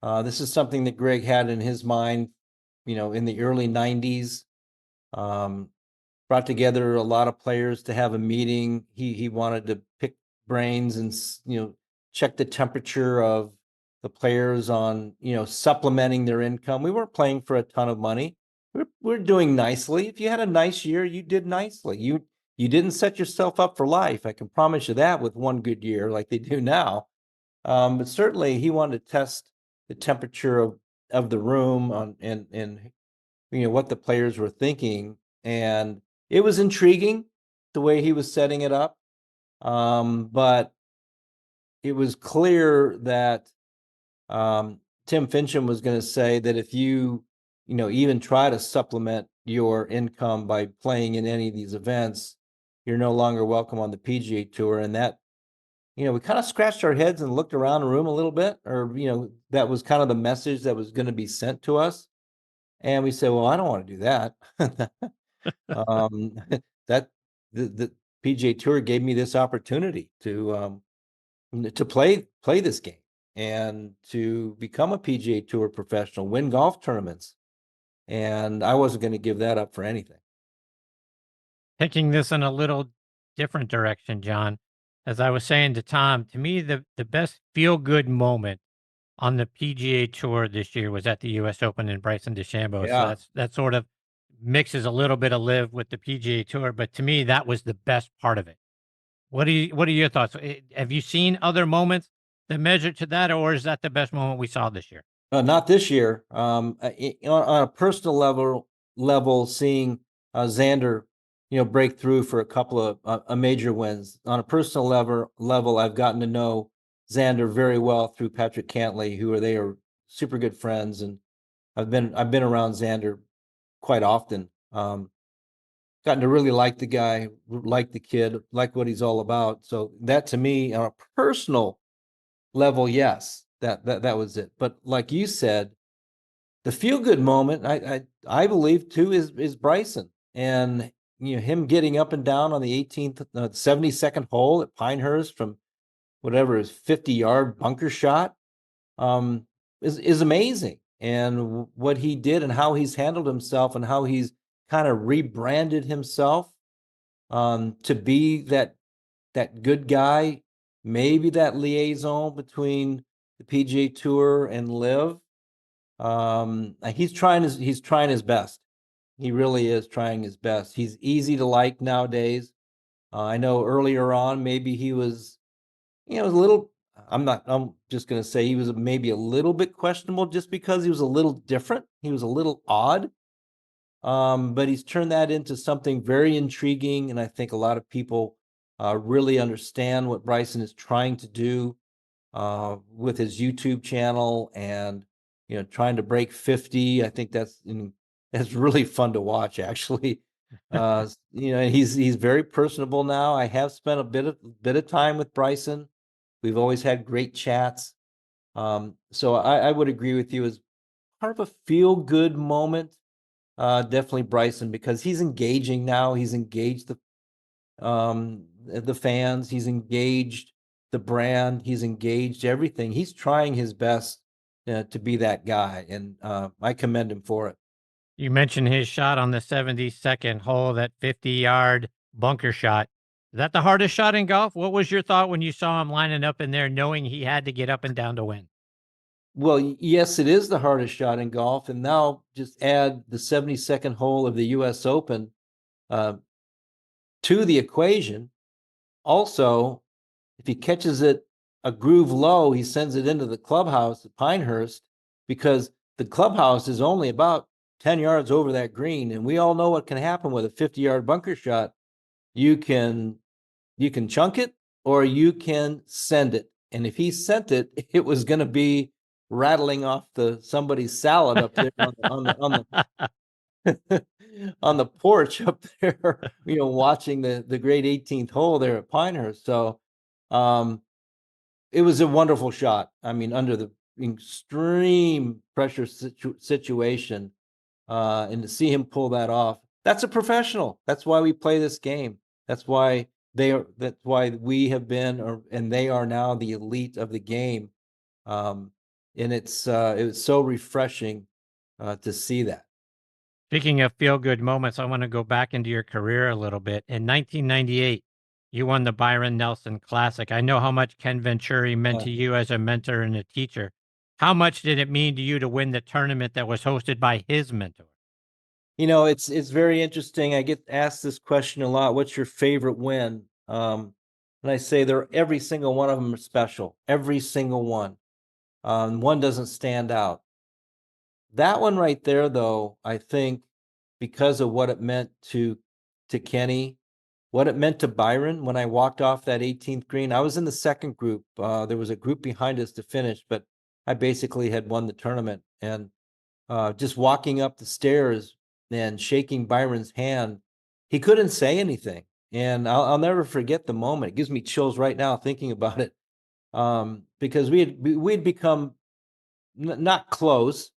This is something that Greg had in his mind, in the early 90s. Brought together a lot of players to have a meeting. He wanted to pick brains and check the temperature of the players on supplementing their income. We weren't playing for a ton of money. We're doing nicely. If you had a nice year, you did nicely. You didn't set yourself up for life. I can promise you that with one good year like they do now. But certainly he wanted to test the temperature of the room and what the players were thinking. And it was intriguing the way he was setting it up. But it was clear that Tim Fincham was going to say that if you even try to supplement your income by playing in any of these events, you're no longer welcome on the PGA Tour. And that, we kind of scratched our heads and looked around the room a little bit, or, that was kind of the message that was going to be sent to us. And we said, well, I don't want to do that. That the PGA Tour gave me this opportunity to play this game and to become a PGA Tour professional, win golf tournaments. And I wasn't going to give that up for anything. Taking this in a little different direction, John, as I was saying to Tom, to me, the best feel-good moment on the PGA Tour this year was at the U.S. Open in Bryson DeChambeau. Yeah. So that sort of mixes a little bit of Live with the PGA Tour, but to me, that was the best part of it. What are your thoughts? Have you seen other moments that measure to that, or is that the best moment we saw this year? Not this year. On a personal level, seeing Xander, break through for a couple of major wins. On a personal level, I've gotten to know Xander very well through Patrick Cantlay, they are super good friends, and I've been around Xander quite often. Gotten to really like the guy, like the kid, like what he's all about. So that, to me, on a personal level, yes, that was it. But like you said, the feel good moment, I believe too, is Bryson, and him getting up and down on the 18th, 72nd hole at Pinehurst from whatever his 50-yard bunker shot, is amazing. And what he did and how he's handled himself and how he's kind of rebranded himself to be that good guy, maybe that liaison between the PGA Tour and Live. He's trying his best. He really is trying his best. He's easy to like nowadays. I know earlier on, maybe he was, a little, I'm just going to say he was maybe a little bit questionable just because he was a little different. He was a little odd. But he's turned that into something very intriguing. And I think a lot of people really understand what Bryson is trying to do with his YouTube channel and, trying to break 50. I think that's really fun to watch, actually. He's very personable now. I have spent a bit of time with Bryson. We've always had great chats. So I would agree with you as part of a feel-good moment. Definitely Bryson, because he's engaging now. He's engaged the fans. He's engaged the brand. He's engaged everything. He's trying his best to be that guy, and I commend him for it. You mentioned his shot on the 72nd hole, that 50-yard bunker shot. Is that the hardest shot in golf? What was your thought when you saw him lining up in there, knowing he had to get up and down to win? Well, yes, it is the hardest shot in golf, and now just add the 72nd hole of the U.S. Open to the equation. Also, if he catches it a groove low, he sends it into the clubhouse at Pinehurst, because the clubhouse is only about 10 yards over that green, and we all know what can happen with a 50-yard bunker shot. You can chunk it, or you can send it. And if he sent it, it was going to be rattling off somebody's salad up there on the porch up there, watching the great 18th hole there at Pinehurst. So it was a wonderful shot. I mean, under the extreme pressure situation, and to see him pull that off, that's a professional. That's why we play this game. That's why that's why we have been, and they are now the elite of the game. And it was so refreshing to see that. Speaking of feel-good moments, I want to go back into your career a little bit. In 1998, you won the Byron Nelson Classic. I know how much Ken Venturi meant to you as a mentor and a teacher. How much did it mean to you to win the tournament that was hosted by his mentor? It's very interesting. I get asked this question a lot. What's your favorite win? And I say every single one of them are special. Every single one. One doesn't stand out. That one right there, though, I think, because of what it meant to Kenny, what it meant to Byron when I walked off that 18th green. I was in the second group. There was a group behind us to finish, but I basically had won the tournament. And just walking up the stairs and shaking Byron's hand, he couldn't say anything. And I'll never forget the moment. It gives me chills right now thinking about it, because we'd become not close,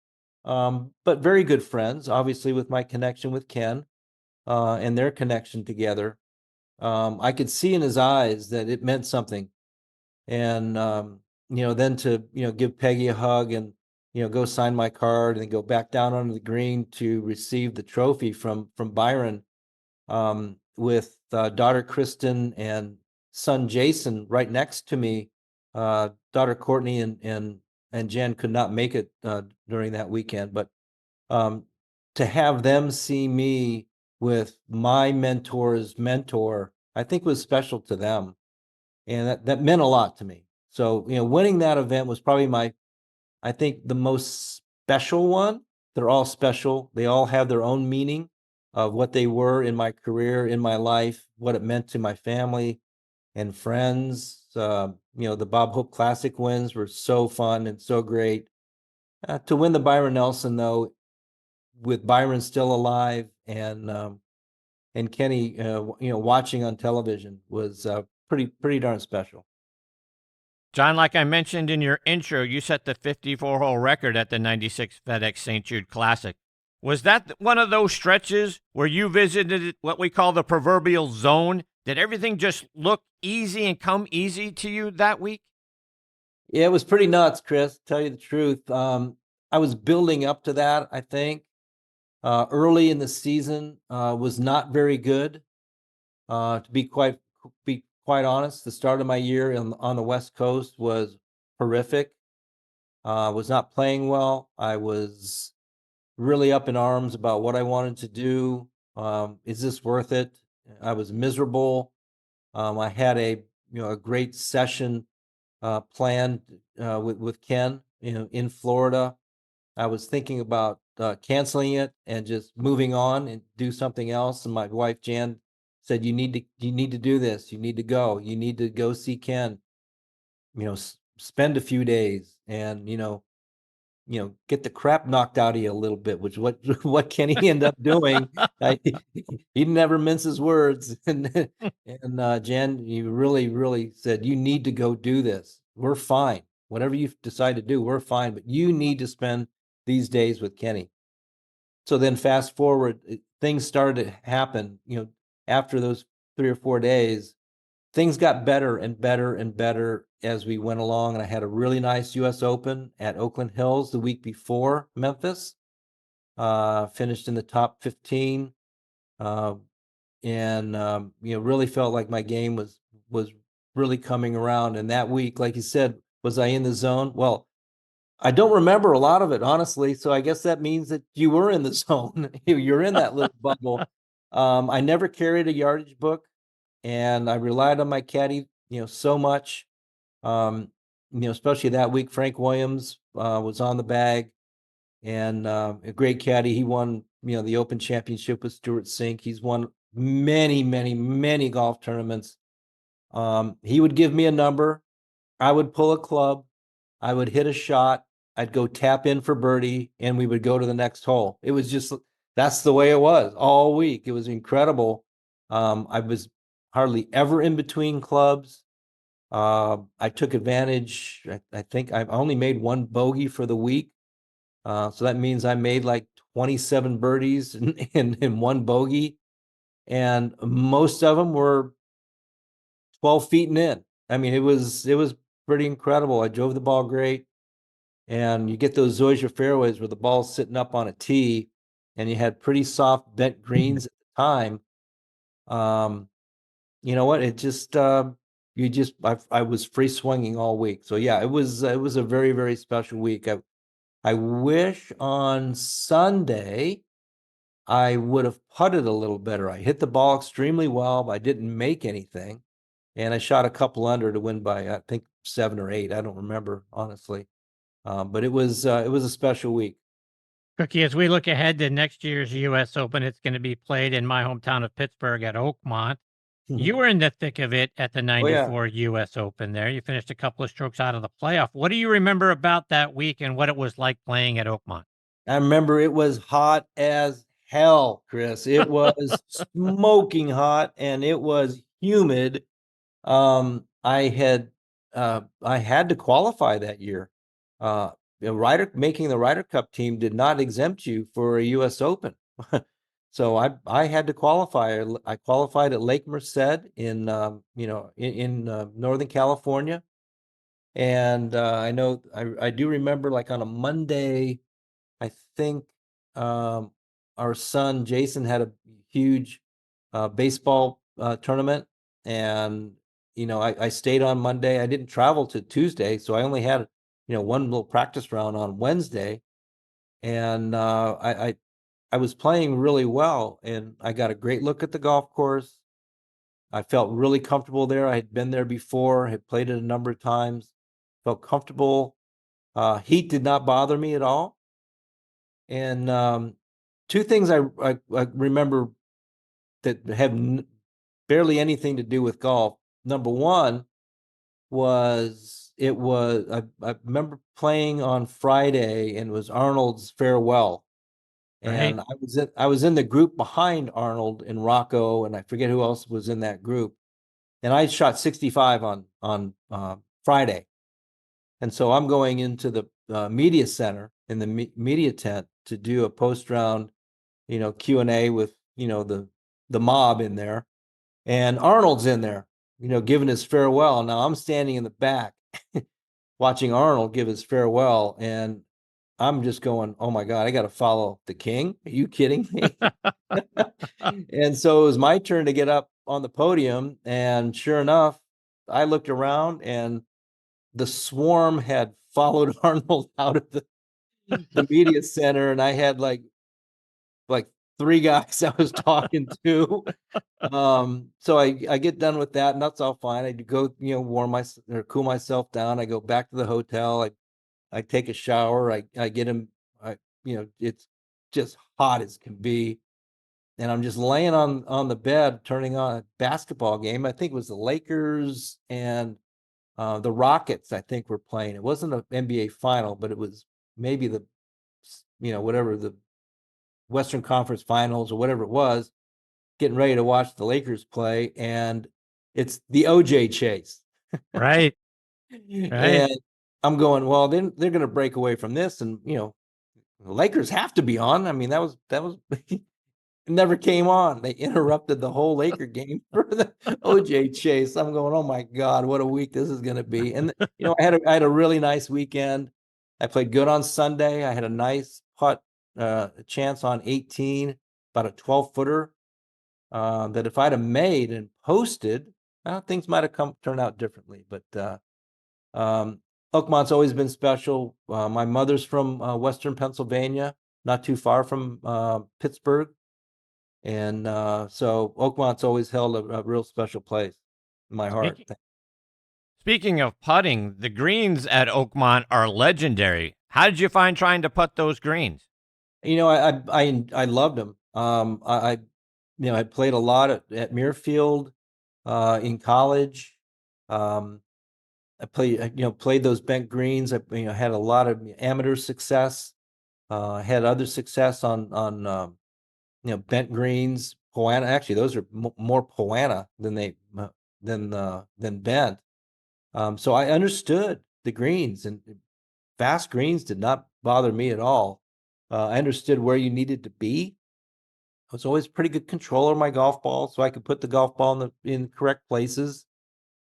but very good friends, obviously, with my connection with Ken and their connection together. I could see in his eyes that it meant something. And, then to, give Peggy a hug and, go sign my card and then go back down onto the green to receive the trophy from Byron, with daughter Kristen and son Jason right next to me. Daughter Courtney and Jen could not make it during that weekend, but to have them see me with my mentor's mentor, I think was special to them, and that meant a lot to me. So, winning that event was probably I think the most special one. They're all special. They all have their own meaning of what they were in my career, in my life, what it meant to my family and friends. The Bob Hope Classic wins were so fun and so great. To win the Byron Nelson, though, with Byron still alive and Kenny, watching on television, was pretty darn special. John, like I mentioned in your intro, you set the 54-hole record at the 96 FedEx St. Jude Classic. Was that one of those stretches where you visited what we call the proverbial zone? Did everything just look easy and come easy to you that week? Yeah, it was pretty nuts, Chris, to tell you the truth. I was building up to that, I think. Early in the season was not very good. To be quite honest, the start of my year on the West Coast was horrific. Was not playing well. I was really up in arms about what I wanted to do. Is this worth it? I was miserable. I had a great session planned with Ken, in Florida. I was thinking about canceling it and just moving on and do something else. And my wife Jan said, "You need to do this. You need to go. You need to go see Ken. Spend a few days and get the crap knocked out of you a little bit," which what Kenny ended up doing. He never minces words, and Jan, you really said, "You need to go do this. We're fine. Whatever you decide to do, we're fine. But you need to spend these days with Kenny." So then, fast forward, things started to happen. After those 3 or 4 days, things got better and better and better, as we went along, and I had a really nice U.S. Open at Oakland Hills the week before Memphis. Finished in the top 15, and really felt like my game was really coming around. And that week, like you said, was I in the zone? Well, I don't remember a lot of it, honestly. So I guess that means that you were in the zone. You're in that little bubble. I never carried a yardage book, and I relied on my caddy, so much. Especially that week, Frank Williams was on the bag, and a great caddy. He won, the Open Championship with Stuart Sink. He's won many, many, many golf tournaments. He would give me a number. I would pull a club. I would hit a shot. I'd go tap in for birdie, and we would go to the next hole. It was just, that's the way it was all week. It was incredible. I was hardly ever in between clubs. I took advantage. I think I only made one bogey for the week. So that means I made like 27 birdies in one bogey. And most of them were 12 feet and in. I mean, it was pretty incredible. I drove the ball great. And you get those Zoysia fairways where the ball's sitting up on a tee, and you had pretty soft bent greens at the time. You know what? It just I was free swinging all week. So yeah, it was a very, very special week. I wish on Sunday I would have putted a little better. I hit the ball extremely well, but I didn't make anything, and I shot a couple under to win by, I think, 7 or 8. I don't remember, honestly. But it was a special week. Cookie, as we look ahead to next year's U.S. Open, it's going to be played in my hometown of Pittsburgh at Oakmont. You were in the thick of it at the 94 U.S. Open there. You finished a couple of strokes out of the playoff. What do you remember about that week and what it was like playing at Oakmont? I remember it was hot as hell, Chris. It was smoking hot, and it was humid. I had to qualify that year. Making the Ryder Cup team did not exempt you for a U.S. Open. So I had to qualify. I qualified at Lake Merced in Northern California. And I do remember, like, on a Monday, I think our son Jason had a huge baseball tournament, and I stayed on Monday. I didn't travel to Tuesday, so I only had one little practice round on Wednesday, and I was playing really well, and I got a great look at the golf course. I felt really comfortable there. I had been there before, had played it a number of times, felt comfortable. Heat did not bother me at all. And two things I remember that have barely anything to do with golf. Number one was I remember playing on Friday, and it was Arnold's farewell. And Right. I was in the group behind Arnold and Rocco, and I forget who else was in that group. And I shot 65 on Friday, and so I'm going into the media center in the media tent to do a post round, Q&A with the mob in there, and Arnold's in there, giving his farewell. Now I'm standing in the back, watching Arnold give his farewell, and I'm just going, oh my God, I got to follow the king. Are you kidding me? And so it was my turn to get up on the podium. And sure enough, I looked around, and the swarm had followed Arnold out of the media center. And I had like 3 guys I was talking to. So I get done with that, and that's all fine. I go, cool myself down. I go back to the hotel. I take a shower. I get him. It's just hot as can be, and I'm just laying on the bed, turning on a basketball game. I think it was the Lakers and the Rockets. I think were playing. It wasn't an NBA final, but it was maybe the whatever, the Western Conference Finals or whatever it was. Getting ready to watch the Lakers play, and it's the OJ chase. Right. And I'm going, well, then they're going to break away from this, and the Lakers have to be on. I mean, that was It never came on. They interrupted the whole Laker game for the OJ chase. I'm going, oh my God, what a week this is going to be. And I had a really nice weekend. I played good on Sunday. I had a nice putt chance on 18, about a 12-footer. That if I'd have made and posted, things might have turned out differently. But Oakmont's always been special. My mother's from Western Pennsylvania, not too far from Pittsburgh. And so Oakmont's always held a real special place in my heart. Speaking of putting, the greens at Oakmont are legendary. How did you find trying to putt those greens? I loved them. I played a lot at Muirfield in college. I played those bent greens. I had a lot of amateur success. Had other success on bent greens. Poana, actually, those are more Poana than bent. So I understood the greens, and fast greens did not bother me at all. I understood where you needed to be. I was always pretty good controller of my golf ball, so I could put the golf ball in the correct places.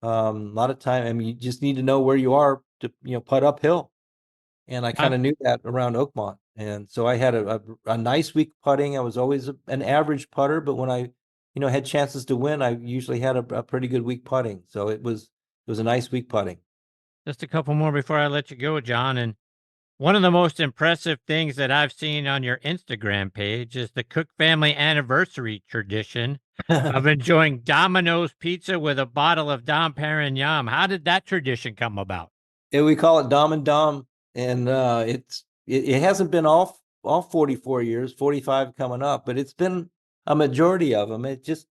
A lot of time, you just need to know where you are to putt uphill, and I kind of knew that around Oakmont. And so I had a nice week putting. I was always an average putter, but when I had chances to win, I usually had a pretty good week putting. So it was a nice week putting. Just a couple more before I let you go, John. And one of the most impressive things that I've seen on your Instagram page is the Cook family anniversary tradition of enjoying Domino's pizza with a bottle of Dom Perignon. How did that tradition come about? We call it Dom and Dom, and it hasn't been all 44 years, 45 coming up, but it's been a majority of them. It just,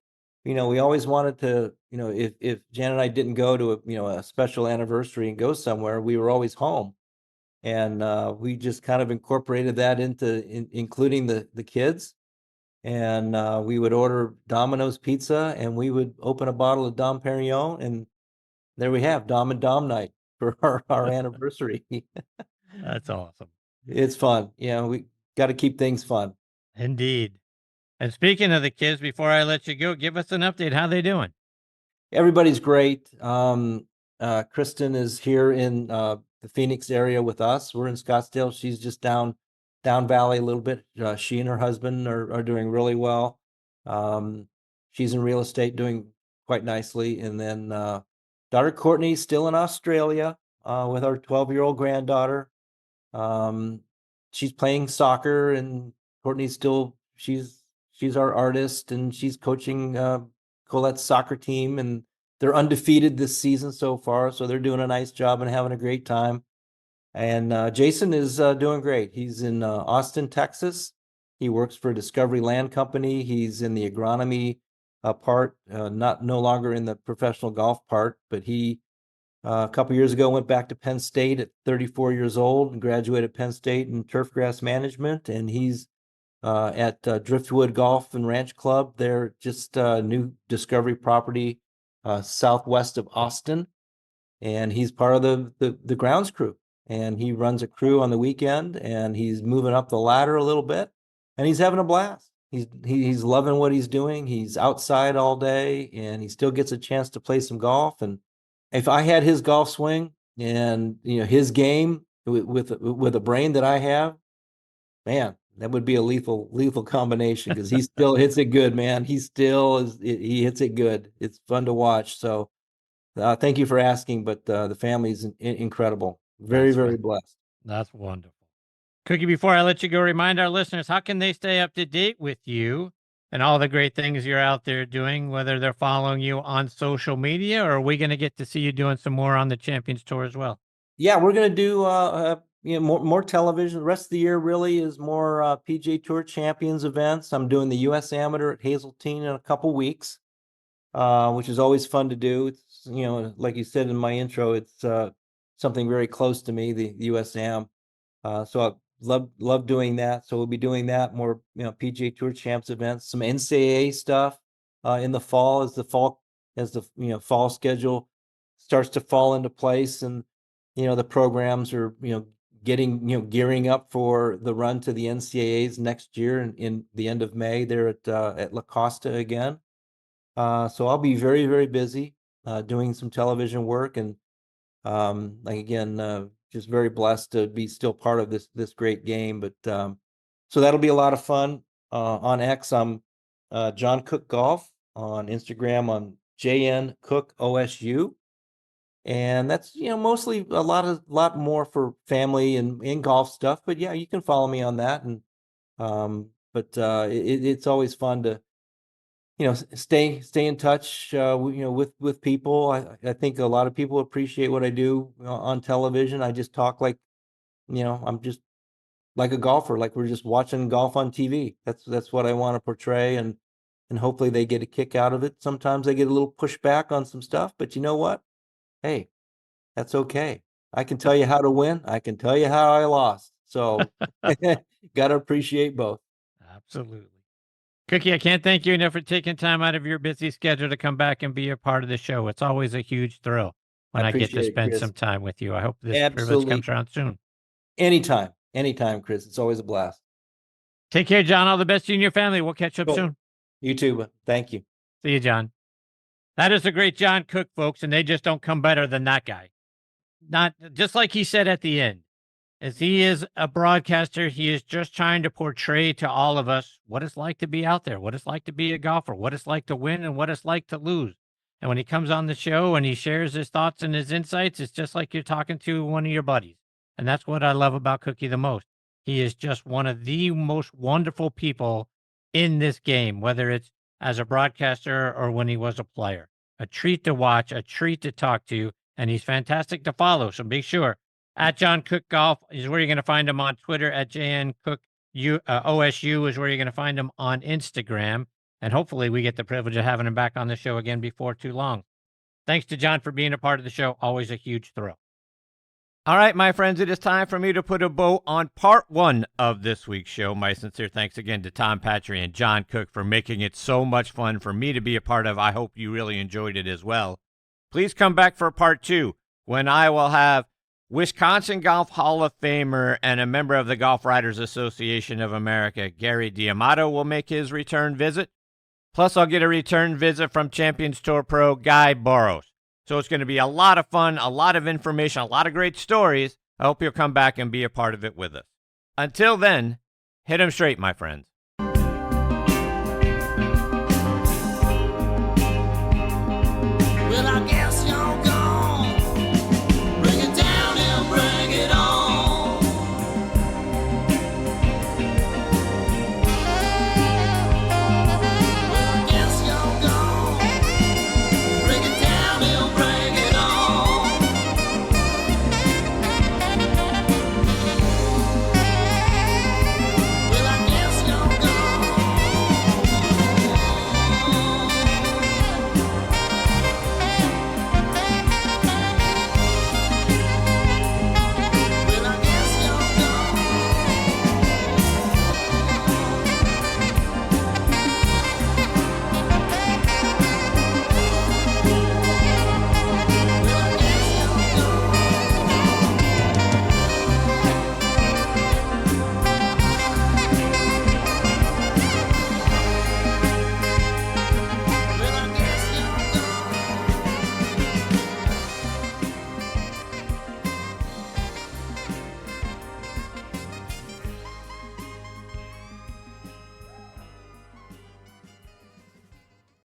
we always wanted to, if Jan and I didn't go to a special anniversary and go somewhere, we were always home. And we just kind of incorporated that into including the kids. And we would order Domino's pizza, and we would open a bottle of Dom Perignon, and there we have Dom and Dom night for our anniversary. That's awesome. It's fun. We got to keep things fun. Indeed. And speaking of the kids, before I let you go, give us an update. How they doing? Everybody's great. Kristen is here in the Phoenix area with us. We're in Scottsdale. She's just down valley a little bit. She and her husband are doing really well. She's in real estate, doing quite nicely. And then daughter Courtney's still in Australia with our 12-year-old granddaughter. She's playing soccer, and Courtney's still she's our artist, and she's coaching Colette's soccer team, and they're undefeated this season so far, so they're doing a nice job and having a great time. And Jason is doing great. He's in Austin, Texas. He works for Discovery Land Company. He's in the agronomy part, no longer in the professional golf part, but he a couple years ago went back to Penn State at 34 years old and graduated Penn State in turfgrass management, and he's at Driftwood Golf and Ranch Club. They're just a new Discovery property southwest of Austin, and he's part of the grounds crew, and he runs a crew on the weekend, and he's moving up the ladder a little bit, and he's having a blast. He's loving what he's doing. He's outside all day, and he still gets a chance to play some golf. And if I had his golf swing and his game with a brain that I have, man, that would be a lethal combination, because he still hits it good, man. He hits it good. It's fun to watch. So thank you for asking, but the family's incredible. Very blessed. That's wonderful. Cookie, before I let you go, remind our listeners, how can they stay up to date with you and all the great things you're out there doing, whether they're following you on social media, or are we going to get to see you doing some more on the Champions Tour as well? Yeah, we're going to do more television. The rest of the year really is more PGA Tour Champions events. I'm doing the U.S. Amateur at Hazeltine in a couple weeks, which is always fun to do. It's, like you said in my intro, it's something very close to me, the U.S. Am. So I love doing that. So we'll be doing that, more PGA Tour Champs events, some NCAA stuff in the fall as the fall schedule starts to fall into place, and the programs are gearing up for the run to the NCAAs next year in the end of May there at La Costa again. So I'll be very, very busy doing some television work, and just very blessed to be still part of this great game. But so that'll be a lot of fun. On X, I'm John Cook Golf. On Instagram, I'm JN Cook OSU. And that's mostly a lot more for family and in golf stuff. But yeah, you can follow me on that. And it's always fun to stay in touch with people. I think a lot of people appreciate what I do on television. I just talk like I'm just like a golfer, like we're just watching golf on TV. That's what I want to portray, and hopefully they get a kick out of it. Sometimes they get a little pushback on some stuff, but you know what? Hey, that's okay. I can tell you how to win. I can tell you how I lost. So got to appreciate both. Absolutely. Cookie, I can't thank you enough for taking time out of your busy schedule to come back and be a part of the show. It's always a huge thrill when I get to spend some time with you. I hope this privilege comes around soon. Anytime, Chris. It's always a blast. Take care, John. All the best to you and your family. We'll catch up soon. You too. Thank you. See you, John. That is the great John Cook, folks, and they just don't come better than that guy. Not just like he said at the end, as he is a broadcaster, he is just trying to portray to all of us what it's like to be out there, what it's like to be a golfer, what it's like to win, and what it's like to lose. And when he comes on the show and he shares his thoughts and his insights, it's just like you're talking to one of your buddies. And that's what I love about Cookie the most. He is just one of the most wonderful people in this game, whether it's as a broadcaster or when he was a player. A treat to watch, a treat to talk to, and he's fantastic to follow. So be sure, at John Cook Golf is where you're going to find him on Twitter. At JN Cook OSU is where you're going to find him on Instagram. And hopefully we get the privilege of having him back on the show again before too long. Thanks to John for being a part of the show. Always a huge thrill. All right, my friends, it is time for me to put a bow on part one of this week's show. My sincere thanks again to Tom Patri and John Cook for making it so much fun for me to be a part of. I hope you really enjoyed it as well. Please come back for part two, when I will have Wisconsin Golf Hall of Famer and a member of the Golf Writers Association of America, Gary D'Amato, will make his return visit. Plus, I'll get a return visit from Champions Tour Pro Guy Boros. So it's going to be a lot of fun, a lot of information, a lot of great stories. I hope you'll come back and be a part of it with us. Until then, hit 'em straight, my friends.